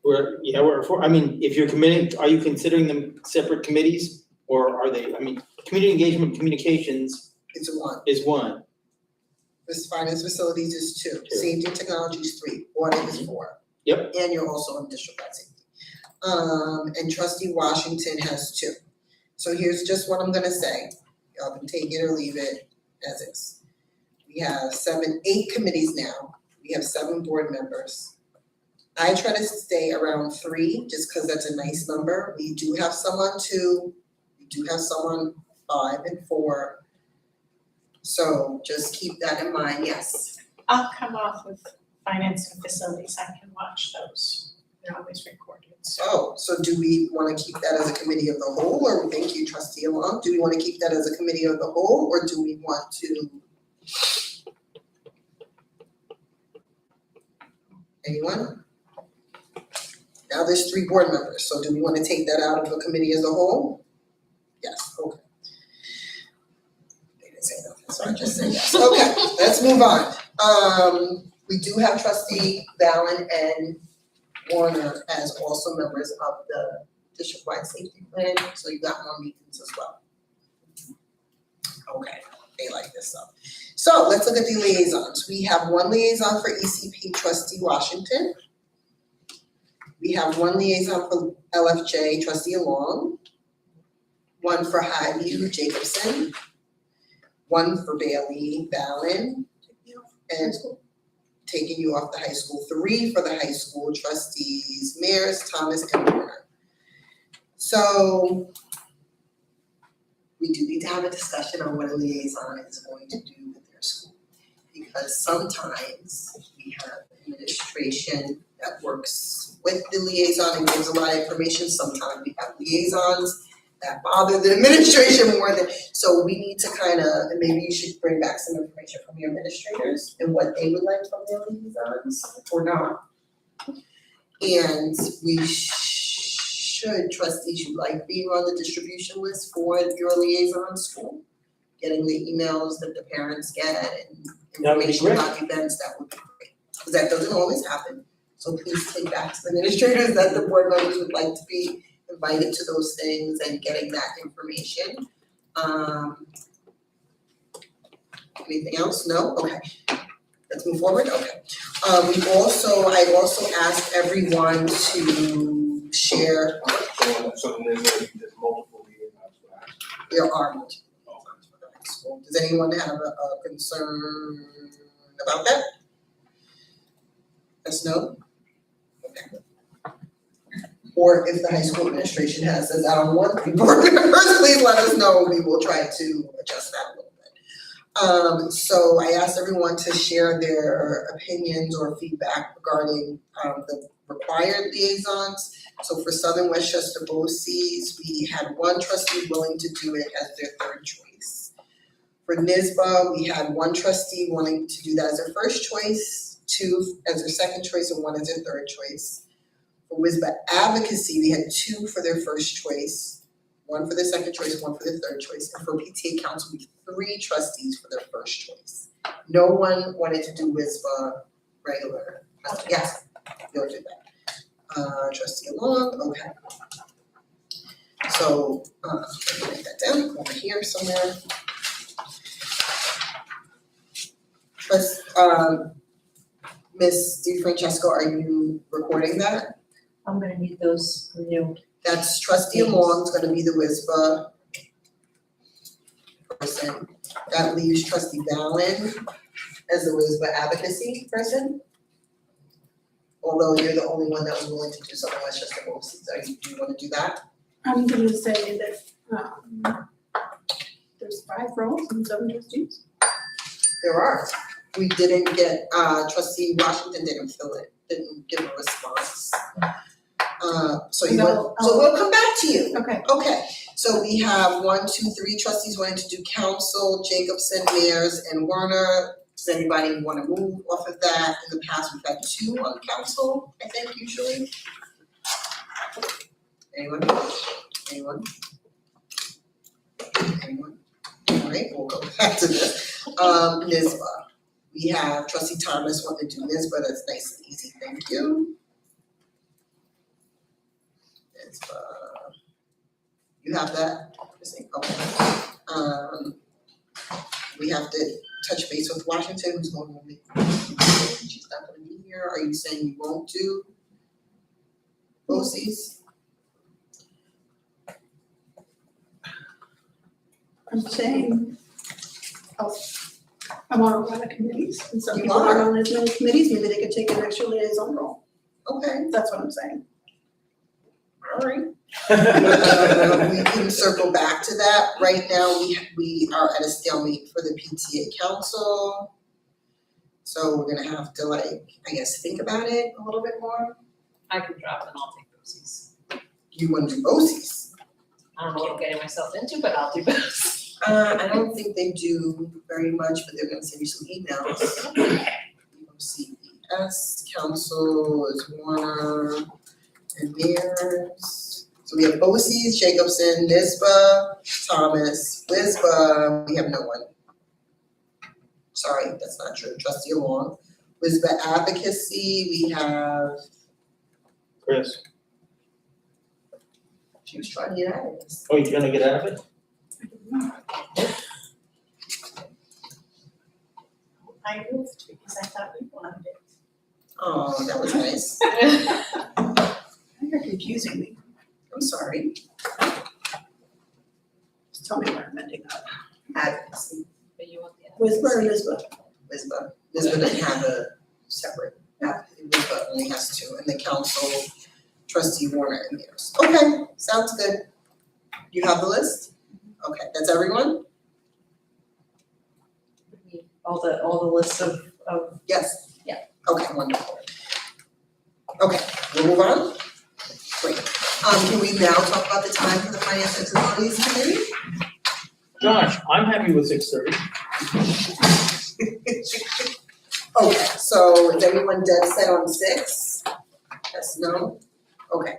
We're for, I mean, if you're committing, are you considering them separate committees? Or are they, I mean, community engagement communications
It's a 1.
is 1.
This finance facilities is 2.
2.
Safety and technology is 3. Audit is 4.
Yep.
And you're also on district-wide safety. And trustee Washington has 2. So here's just what I'm gonna say. Y'all can take it or leave it as is. We have 8 committees now. We have 7 board members. I try to stay around 3, just because that's a nice number. We do have some on 2. We do have some on 5 and 4. So just keep that in mind, yes.
I'll come off with finance and facilities, I can watch those, they're always recorded, so.
Oh, so do we wanna keep that as a committee of the whole, or thank you, trustee Along, do we wanna keep that as a committee of the whole, or do we want to? Anyone? Now there's 3 board members, so do we wanna take that out of the committee as a whole? Yes, okay. They didn't say nothing, so I just say yes, okay, let's move on. We do have trustee Valen and Warner as also members of the district-wide safety plan, so you got more meetings as well. Okay, they like this stuff. So let's look at the liaisons. We have one liaison for ECP, trustee Washington. We have one liaison for LFJ, trustee Long. One for Highview, Jacobson. One for Bailey, Valen. And taking you off the high school. 3 for the high school, trustees Mears, Thomas, and Warner. So we do need to have a discussion on what a liaison is going to do with their school. Because sometimes we have administration that works with the liaison and gives a lot of information. Sometimes we have liaisons that bother the administration more than, so we need to kind of, and maybe you should bring back some information from your administrators and what they would like from their liaisons or not. And we should, trustees, you like being on the distribution list for your liaison school? Getting the emails that the parents get and
That would be
information
great.
about events, that would be great. Because that doesn't always happen. So please take back to the administrators that the board members would like to be invited to those things and getting that information. Anything else? No? Okay. Let's move forward. Okay. I also asked everyone to share.
So then there's multiple liaisons for that.
There are multiple. Does anyone have a concern about that? Yes, no? Okay. Or if the high school administration says, I don't want 3 board members, please let us know. We will try to adjust that a little bit. So I asked everyone to share their opinions or feedback regarding the required liaisons. So for Southern Westchester BOCES, we had 1 trustee willing to do it as their 3rd choice. For NISBA, we had 1 trustee wanting to do that as their 1st choice, 2 as their 2nd choice, and 1 as their 3rd choice. For WISBA Advocacy, we had 2 for their 1st choice, 1 for their 2nd choice, 1 for their 3rd choice. And for PTA Council, we had 3 trustees for their 1st choice. No one wanted to do WISBA regular. Yes, you'll do that. Trustee Long, okay. So, let me write that down over here somewhere. Ms. DiFrancesco, are you recording that?
I'm gonna need those renewed.
That's trustee Long's gonna be the WISBA person. That leaves trustee Valen as the WISBA advocacy person. Although you're the only one that was willing to do something like just the BOCES, do you wanna do that?
I'm gonna say that, there's 5 roles and 7 trustees.
There are. We didn't get, trustee Washington didn't fill it, didn't give a response. So we'll come back to you.
Okay.
Okay, so we have 1, 2, 3 trustees wanting to do council, Jacobson, Mears, and Warner. Does anybody wanna move off of that? In the past, we've had 2 on council, I think, usually. Anyone? Anyone? All right, we'll go back to this. NISBA. We have trustee Thomas wanting to do NISBA, that's nice and easy, thank you. NISBA. You have that? Okay. We have to touch base with Washington, who's going to be, she's not gonna be here. Are you saying you won't do BOCES?
I'm saying, I'm on a lot of committees, and some
You
people
are.
aren't on as many committees, maybe they could take an extra liaison role.
Okay,
That's what I'm saying.
all right. We can circle back to that. Right now, we are at a stalemate for the PTA council. So we're gonna have to I guess, think about it a little bit more.
I can drop and I'll take BOCES.
You wanna do BOCES?
I don't know what I'm getting myself into, but I'll do both.
I don't think they do very much, but they're gonna send you some emails. CES, council is Warner and Mears. So we have BOCES, Jacobson, NISBA, Thomas, WISBA, we have no one. Sorry, that's not true. Trustee Long, WISBA advocacy, we have,
Chris,
she was trying to get out of this.
oh, you're gonna get out of it?
I moved because I thought we wanted it.
Oh, that was nice.
You're confusing me.
I'm sorry.
Just tell me what I'm ending up.
Advocacy,
But you want the
Whisper or Lisbon?
WISBA. WISBA doesn't have a separate advocacy, WISBA only has two, and the council trustee Warner and theirs. Okay, sounds good. You have the list? Okay, that's everyone?
All the lists of
Yes?
Yeah.
Okay, wonderful. Okay, we'll move on. Great. Can we now talk about the time for the Finance and Facilities Committee?
Josh, I'm happy with 6:30.
Okay, so is everyone dead set on 6? Yes, no? Okay.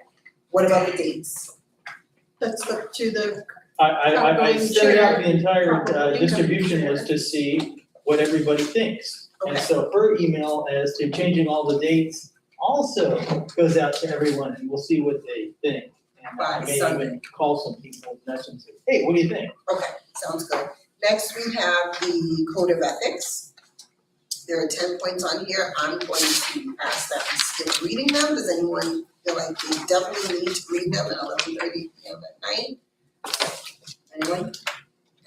What about the dates?
That's up to the,
I
Outgoing
sent out
chair,
the entire
proper income
distribution
chair.
list to see what everybody thinks. And
Okay.
so her email as to changing all the dates also goes out to everyone, and we'll see what they think. And
By
I may
Sunday.
even call some people and ask them, say, hey, what do you think?
Okay, sounds good. Next, we have the Code of Ethics. There are 10 points on here. I'm going to ask that we skip reading them. Does anyone feel like they definitely need to read them at 11:30 p.m. at night? Anyone?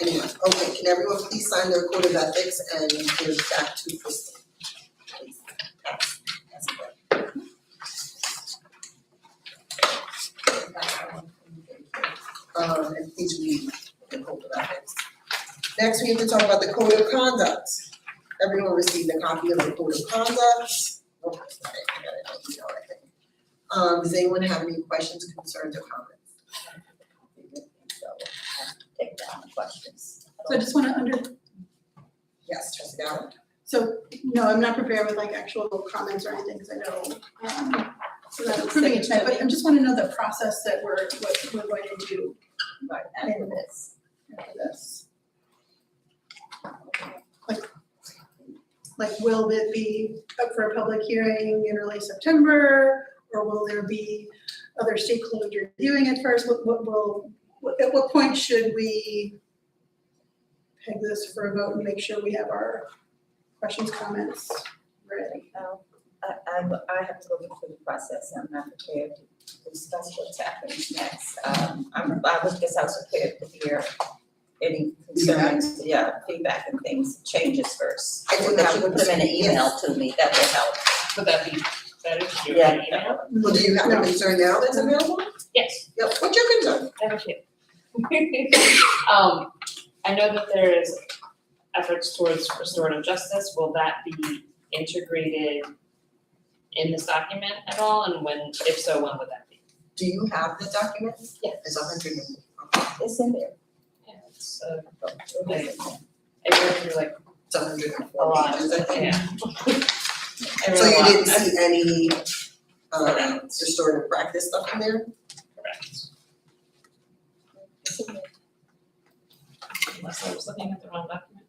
Anyone? Okay, can everyone please sign their Code of Ethics and give it back to Kristen? Please. That's it. And please read the Code of Ethics. Next, we have to talk about the Code of Conduct. Everyone received a copy of the Code of Conduct. Oh, sorry, I got it on email, I think. Does anyone have any questions, concerns, or comments?
So, take down the questions.
so I just wanna
Yes, Trustee Dowd?
so, no, I'm not prepared with like actual comments or anything, cause I know, we're not approving it tonight, but I just wanna know the process that what we're going to do
Right, after this.
after this. Like, will it be up for a public hearing in early September, or will there be other stakeholders reviewing it first? At what point should we peg this for a vote and make sure we have our questions, comments ready?
I have to go through the process, I'm not prepared to discuss what's happening next. I was prepared to hear any concerns, feedback and things, changes first.
I think that
You put them in an email to me, that will help.
Would that be better to do
Yeah.
an email?
Well, do you have a concern now that's available?
Yes.
Yep, what's your concern?
I have a few. I know that there is efforts towards restorative justice. Will that be integrated in this document at all? And when, if so, when would that be?
Do you have the document?
Yes.
It's 100 and,
It's in there.
Yeah, it's, I read through like
it's 104
a lot,
pages, I think.
yeah. I read
So
a
you
lot.
didn't see any, restorative practice stuff in there?
Correct. Unless I was looking at the wrong document.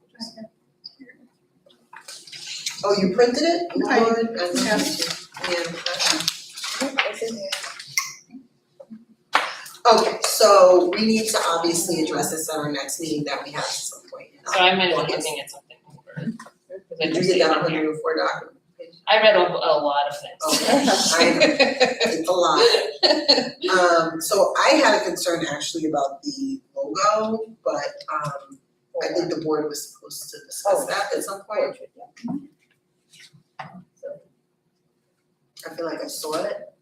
Oh, you printed it?
I-
Lord, I
yeah.
need to. Yeah,
It's in there.
okay, so we need to obviously address this at our next meeting that we have at some point.
So I might have been
August.
looking at something over. Cause I
You
just
did
see
that
it
on
on here.
104 document.
I read a lot of things.
Okay, I know. It's a lot. So I had a concern actually about the logo, but I think the board was supposed to discuss that at some point. I feel like I saw it.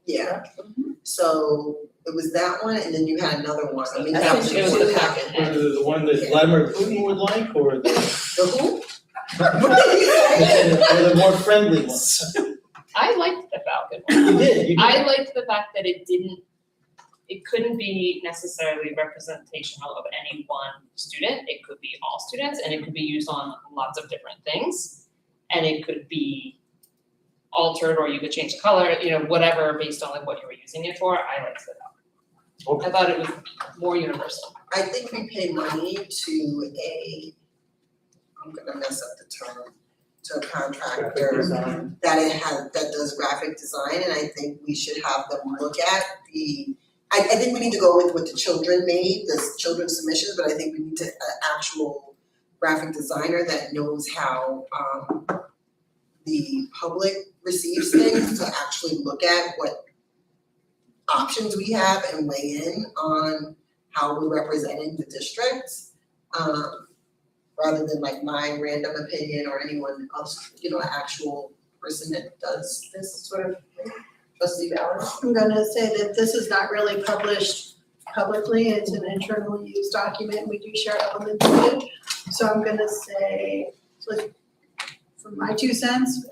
Yeah. So it was that one, and then you had another one. I mean,
I
that
think
was
it was
the
the
packet.
Whether the one that Vladimir Putin would like, or the,
The who?
or the more friendly ones.
I liked the Falcon one.
You did.
I liked the fact that it couldn't be necessarily representational of any one student. It could be all students, and it could be used on lots of different things. And it could be altered, or you could change the color, whatever, based on like what you were using it for. I liked the Falcon. I thought it was more universal.
I think we pay money to I'm gonna mess up the term, to a contractor that that does graphic design, and I think we should have them look at I think we need to go with what the children made, the children's submissions, but I think we need an actual graphic designer that knows how the public receives things, to actually look at what options we have and weigh in on how we're representing the district, rather than like my random opinion or anyone else, an actual person that does this sort of thing. Trustee Ballard?
I'm gonna say that this is not really published publicly, it's an internal use document, we do share elements of it. So I'm gonna say, for my 2 cents,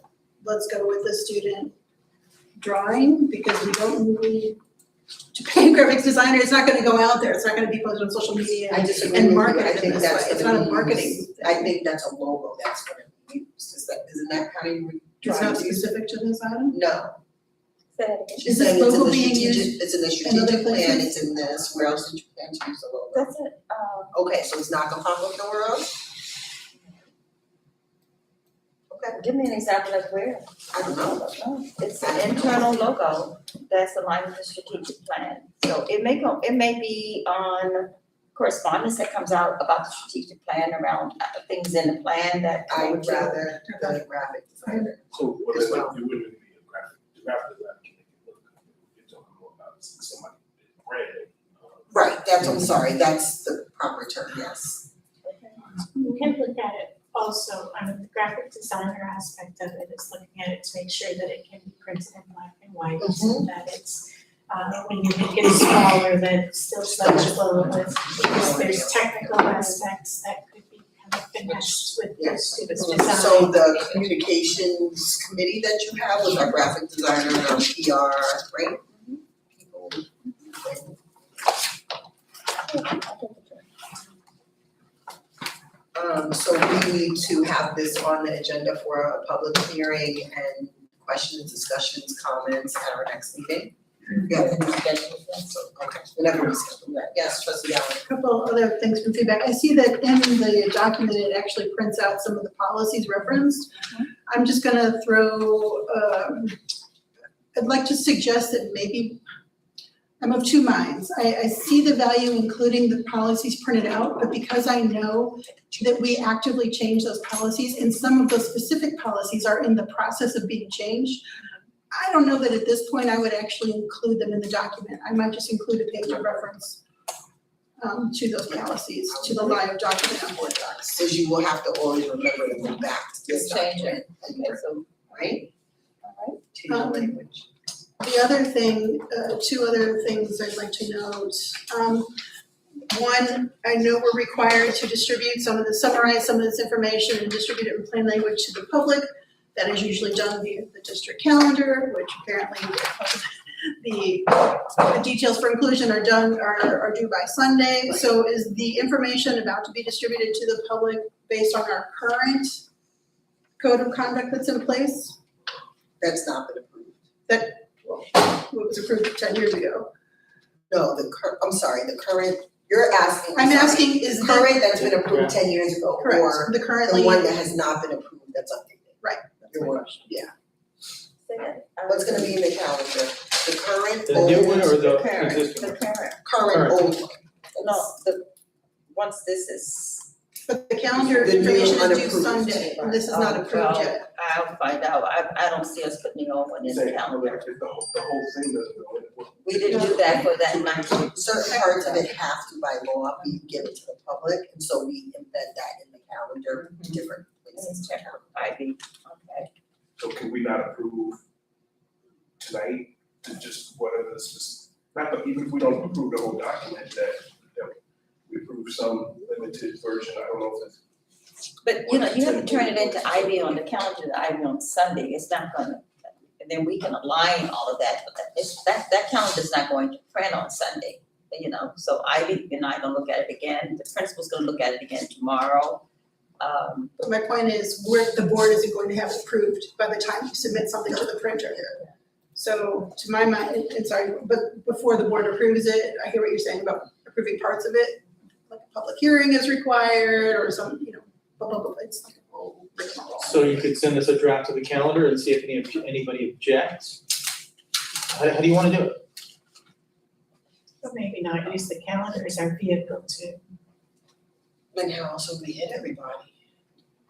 let's go with the student drawing, because we don't need to pay a graphics designer, it's not gonna go out there, it's not gonna be posted on social media
I disagree
and
with you.
marketed
I
in
think
this
that's
way, it's
gonna
not a
be
marketing
used.
thing.
I think that's a logo that's gonna be used, isn't that how you
It's not specific to this item?
No. She's
Is this
saying it's in
logo
the
being
strategic,
used
it's in the
in other
strategic plan,
places?
it's in this, where else did you plan to use the logo?
That's it,
Okay, so it's not gonna pop up nowhere else? Okay,
give me an example of where.
I don't know.
It's an internal logo that's aligned with the strategic plan. So it may be on correspondence that comes out about the strategic plan around things in the plan that.
I would rather the graphic designer.
So, well,
As
then,
well.
it wouldn't really be a graphic design can make it look good. You're talking more about somebody branding.
Right, that's, I'm sorry, that's the proper term, yes.
You can look at it also, the graphic designer aspect of it is looking at it to make sure that it can be printed in black and white, so that it's, when you make it smaller, that it's still legible, because there's technical aspects that could be kind of finished with the
Yes.
student's design.
So the communications committee that you have with our graphic designer and our PR, right? People. So we need to have this on the agenda for a public hearing and questions, discussions, comments at our next meeting. Yeah, okay, whenever we schedule that, yes, trustee Allen.
A couple other things from feedback. I see that in the document, it actually prints out some of the policies referenced. I'm just gonna throw, I'd like to suggest that maybe, I'm of two minds. I see the value including the policies printed out, but because I know that we actively change those policies and some of those specific policies are in the process of being changed, I don't know that at this point I would actually include them in the document. I might just include a page of reference to those policies, to the live document on board docs.
Because you will have to always remember to go back to this
Change
document,
it. Okay, so,
right?
alright.
To your language.
The other thing, two other things I'd like to note. One, I know we're required to summarize some of this information and distribute it in plain language to the public. That is usually done via the district calendar, which apparently the details for inclusion are due by Sunday. So is the information about to be distributed to the public based on our current code of conduct that's in place?
That's not been approved.
What was approved 10 years ago?
No, I'm sorry, the current, you're asking.
I'm asking, is the
Current that's been approved 10 years ago, or
correct, the currently.
the one that has not been approved that's updated.
Right, that's my question.
Yeah,
Say that.
what's gonna be in the calendar? The current,
The new one or
old,
the
current,
existing?
the current,
current, old one.
no, once this is.
But the calendar
The new
information is due
unapproved.
Sunday, and this is not approved yet.
I'll find out, I don't see us putting the old one in the calendar.
The whole thing doesn't go.
We didn't do that for that night.
Certain parts of it have to by law be given to the public, and so we embed that in the calendar in different places.
Let's check out IB, okay.
So can we not approve tonight to just whatever even if we don't approve the whole document, that we approve some limited version, I don't know if it's.
But you have to turn it into IB on the calendar, the IB on Sunday, it's not gonna, and then we can align all of that, but that calendar's not going to print on Sunday, so IB and I gonna look at it again, the principal's gonna look at it again tomorrow.
But my point is, the board isn't going to have it approved by the time you submit something to the printer. So to my mind, but before the board approves it, I hear what you're saying about approving parts of it, like a public hearing is required or some, blah, blah, blah, it's like a whole
So you could send us a draft of the calendar and see if anybody objects. How do you wanna do it?
But maybe not use the calendar as our vehicle to.
Then how else would we hit everybody?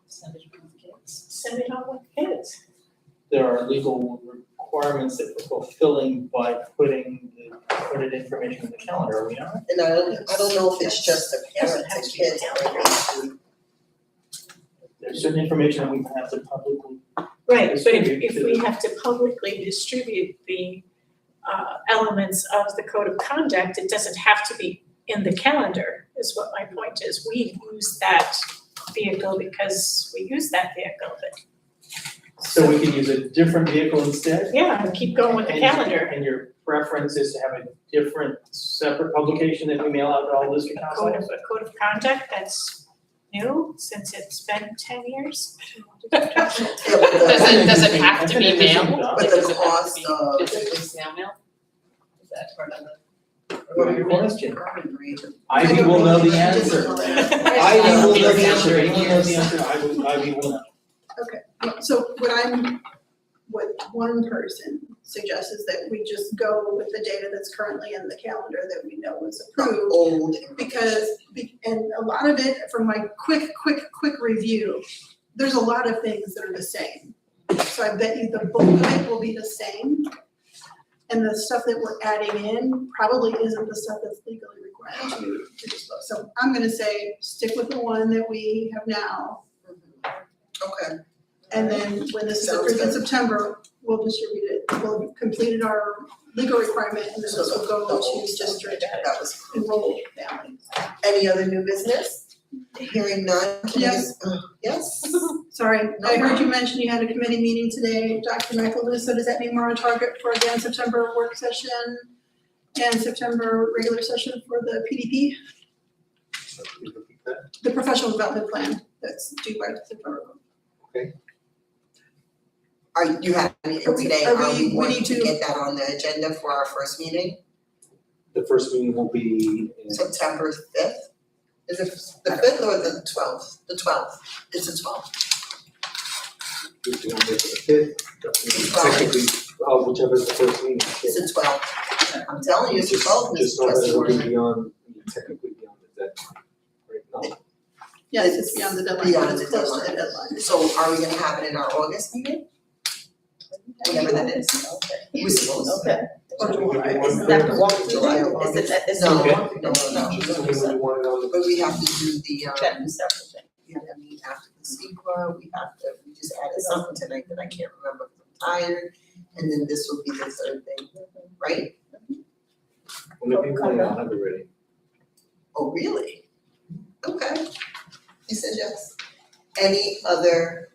Send it to the kids.
Send it on with kids.
There are legal requirements that we're fulfilling by putting the printed information in the calendar, are we not?
And I don't know if it's just the parents and kids, or maybe
There's certain information that we have to publicly.
Right, but
Distribute
if
to-
we have to publicly distribute the elements of the code of conduct, it doesn't have to be in the calendar, is what my point is. We use that vehicle because we use that vehicle, but
So we can use a different vehicle instead?
yeah, keep going with the
And-
calendar.
And your preference is to have a different separate publication that we mail out to all district
A code
councils?
of conduct that's new, since it's been 10 years.
Does it have to be
That's an interesting
mailed?
thought.
But
Does
the
it have to
cost
be
of-
physically snail mail? Is that part of the?
Good question.
urban region.
Ivy will know the answer. Ivy will know the answer.
Answer.
Anyone knows the answer, Ivy will know.
So what one person suggests is that we just go with the data that's currently in the calendar that we know was approved.
Old.
And a lot of it, from my quick review, there's a lot of things that are the same. So I bet you the bulk of it will be the same. And the stuff that we're adding in probably isn't the stuff that's legally required to disclose. So I'm gonna say, stick with the one that we have now.
Okay.
And then when this is
Sounds
approved in
good.
September, we'll distribute it, we'll have completed our legal requirement, and then this will go
The whole
to district
That was
enrolled families.
Any other new business? Hearing none, can I
Yes.
yes?
Sorry, I heard you mention you had a committee meeting today, Dr. Michaelis, so does that mean we're on target for again September work session and September regular session for the PDP, the professional development plan that's due by September?
Are you have a meeting
Are we-
today?
are we-
Are we
we
going
need
to
to-
get that on the agenda for our first meeting,
The first meeting will be in
September fifth? Is it the fifth or the 12th? The 12th, it's the 12th.
If you want to make it the fifth, technically, whichever is the first meeting.
It's the 12th. I'm telling you, it's the 12th,
Just
Mr.
know that it will be
Trustee.
technically beyond the deadline, right now.
Yes, it's beyond the deadline,
Beyond
it's
the
close to the
deadline.
deadline.
So are we gonna have it in our August meeting? Whatever that is. We're supposed to.
Okay.
Or July.
Is that the walk
July
through?
or
Is it, is
No,
it?
no, no.
Just when you want it on the.
But we have to do the,
Check the separate thing.
we have to meet after the secret, we just added something tonight that I can't remember, 'cause I'm tired. And then this will be the third thing, right?
Whenever you want it, I'll have it ready.
Oh, really? Okay. He said yes. Any other?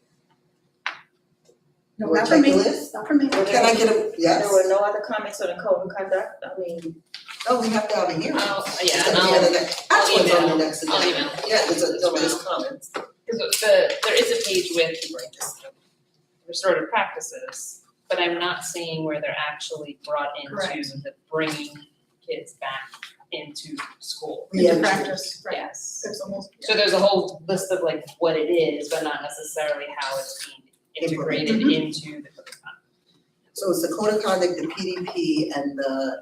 No, not for me,
Checklist?
not for me.
Can I get a, yes?
There were no other comments on the code of conduct, I mean,
Oh, we have to have a hearing.
Yeah,
At the end of the- That's what's on the
email.
next agenda.
I'll email.
Yeah, there's comments.
Because there is a page with restorative practices, but I'm not seeing where they're actually brought into
Correct.
the bringing kids back into school.
Yeah.
Into practice, right,
Yes.
there's almost.
So there's a whole list of like what it is, but not necessarily how it's being integrated into the code of conduct.
So it's the code of conduct, the PDP, and the,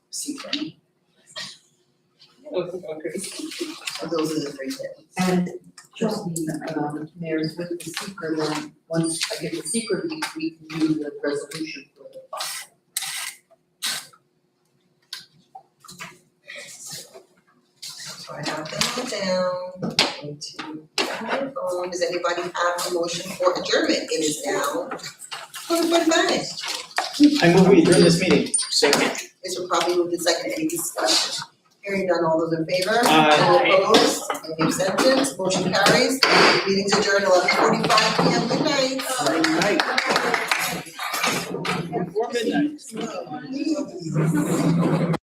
secret. So those are the three things.
And just the, mayor's with the secret, and once I get the secret, we can do the resolution for the fund.
So I have them all down into my phone. Does anybody have a motion for adjournment? It is now 12:45.
I move we adjourn this meeting.
Second. Mr. Properly moved in second, any discussion? Hearing none, all those in favor?
Aye.
Any opposed? Any abstentions? Motion carries. Meeting's adjourned 11:45 p.m. Good night.
Good night. Before midnight.
Oh.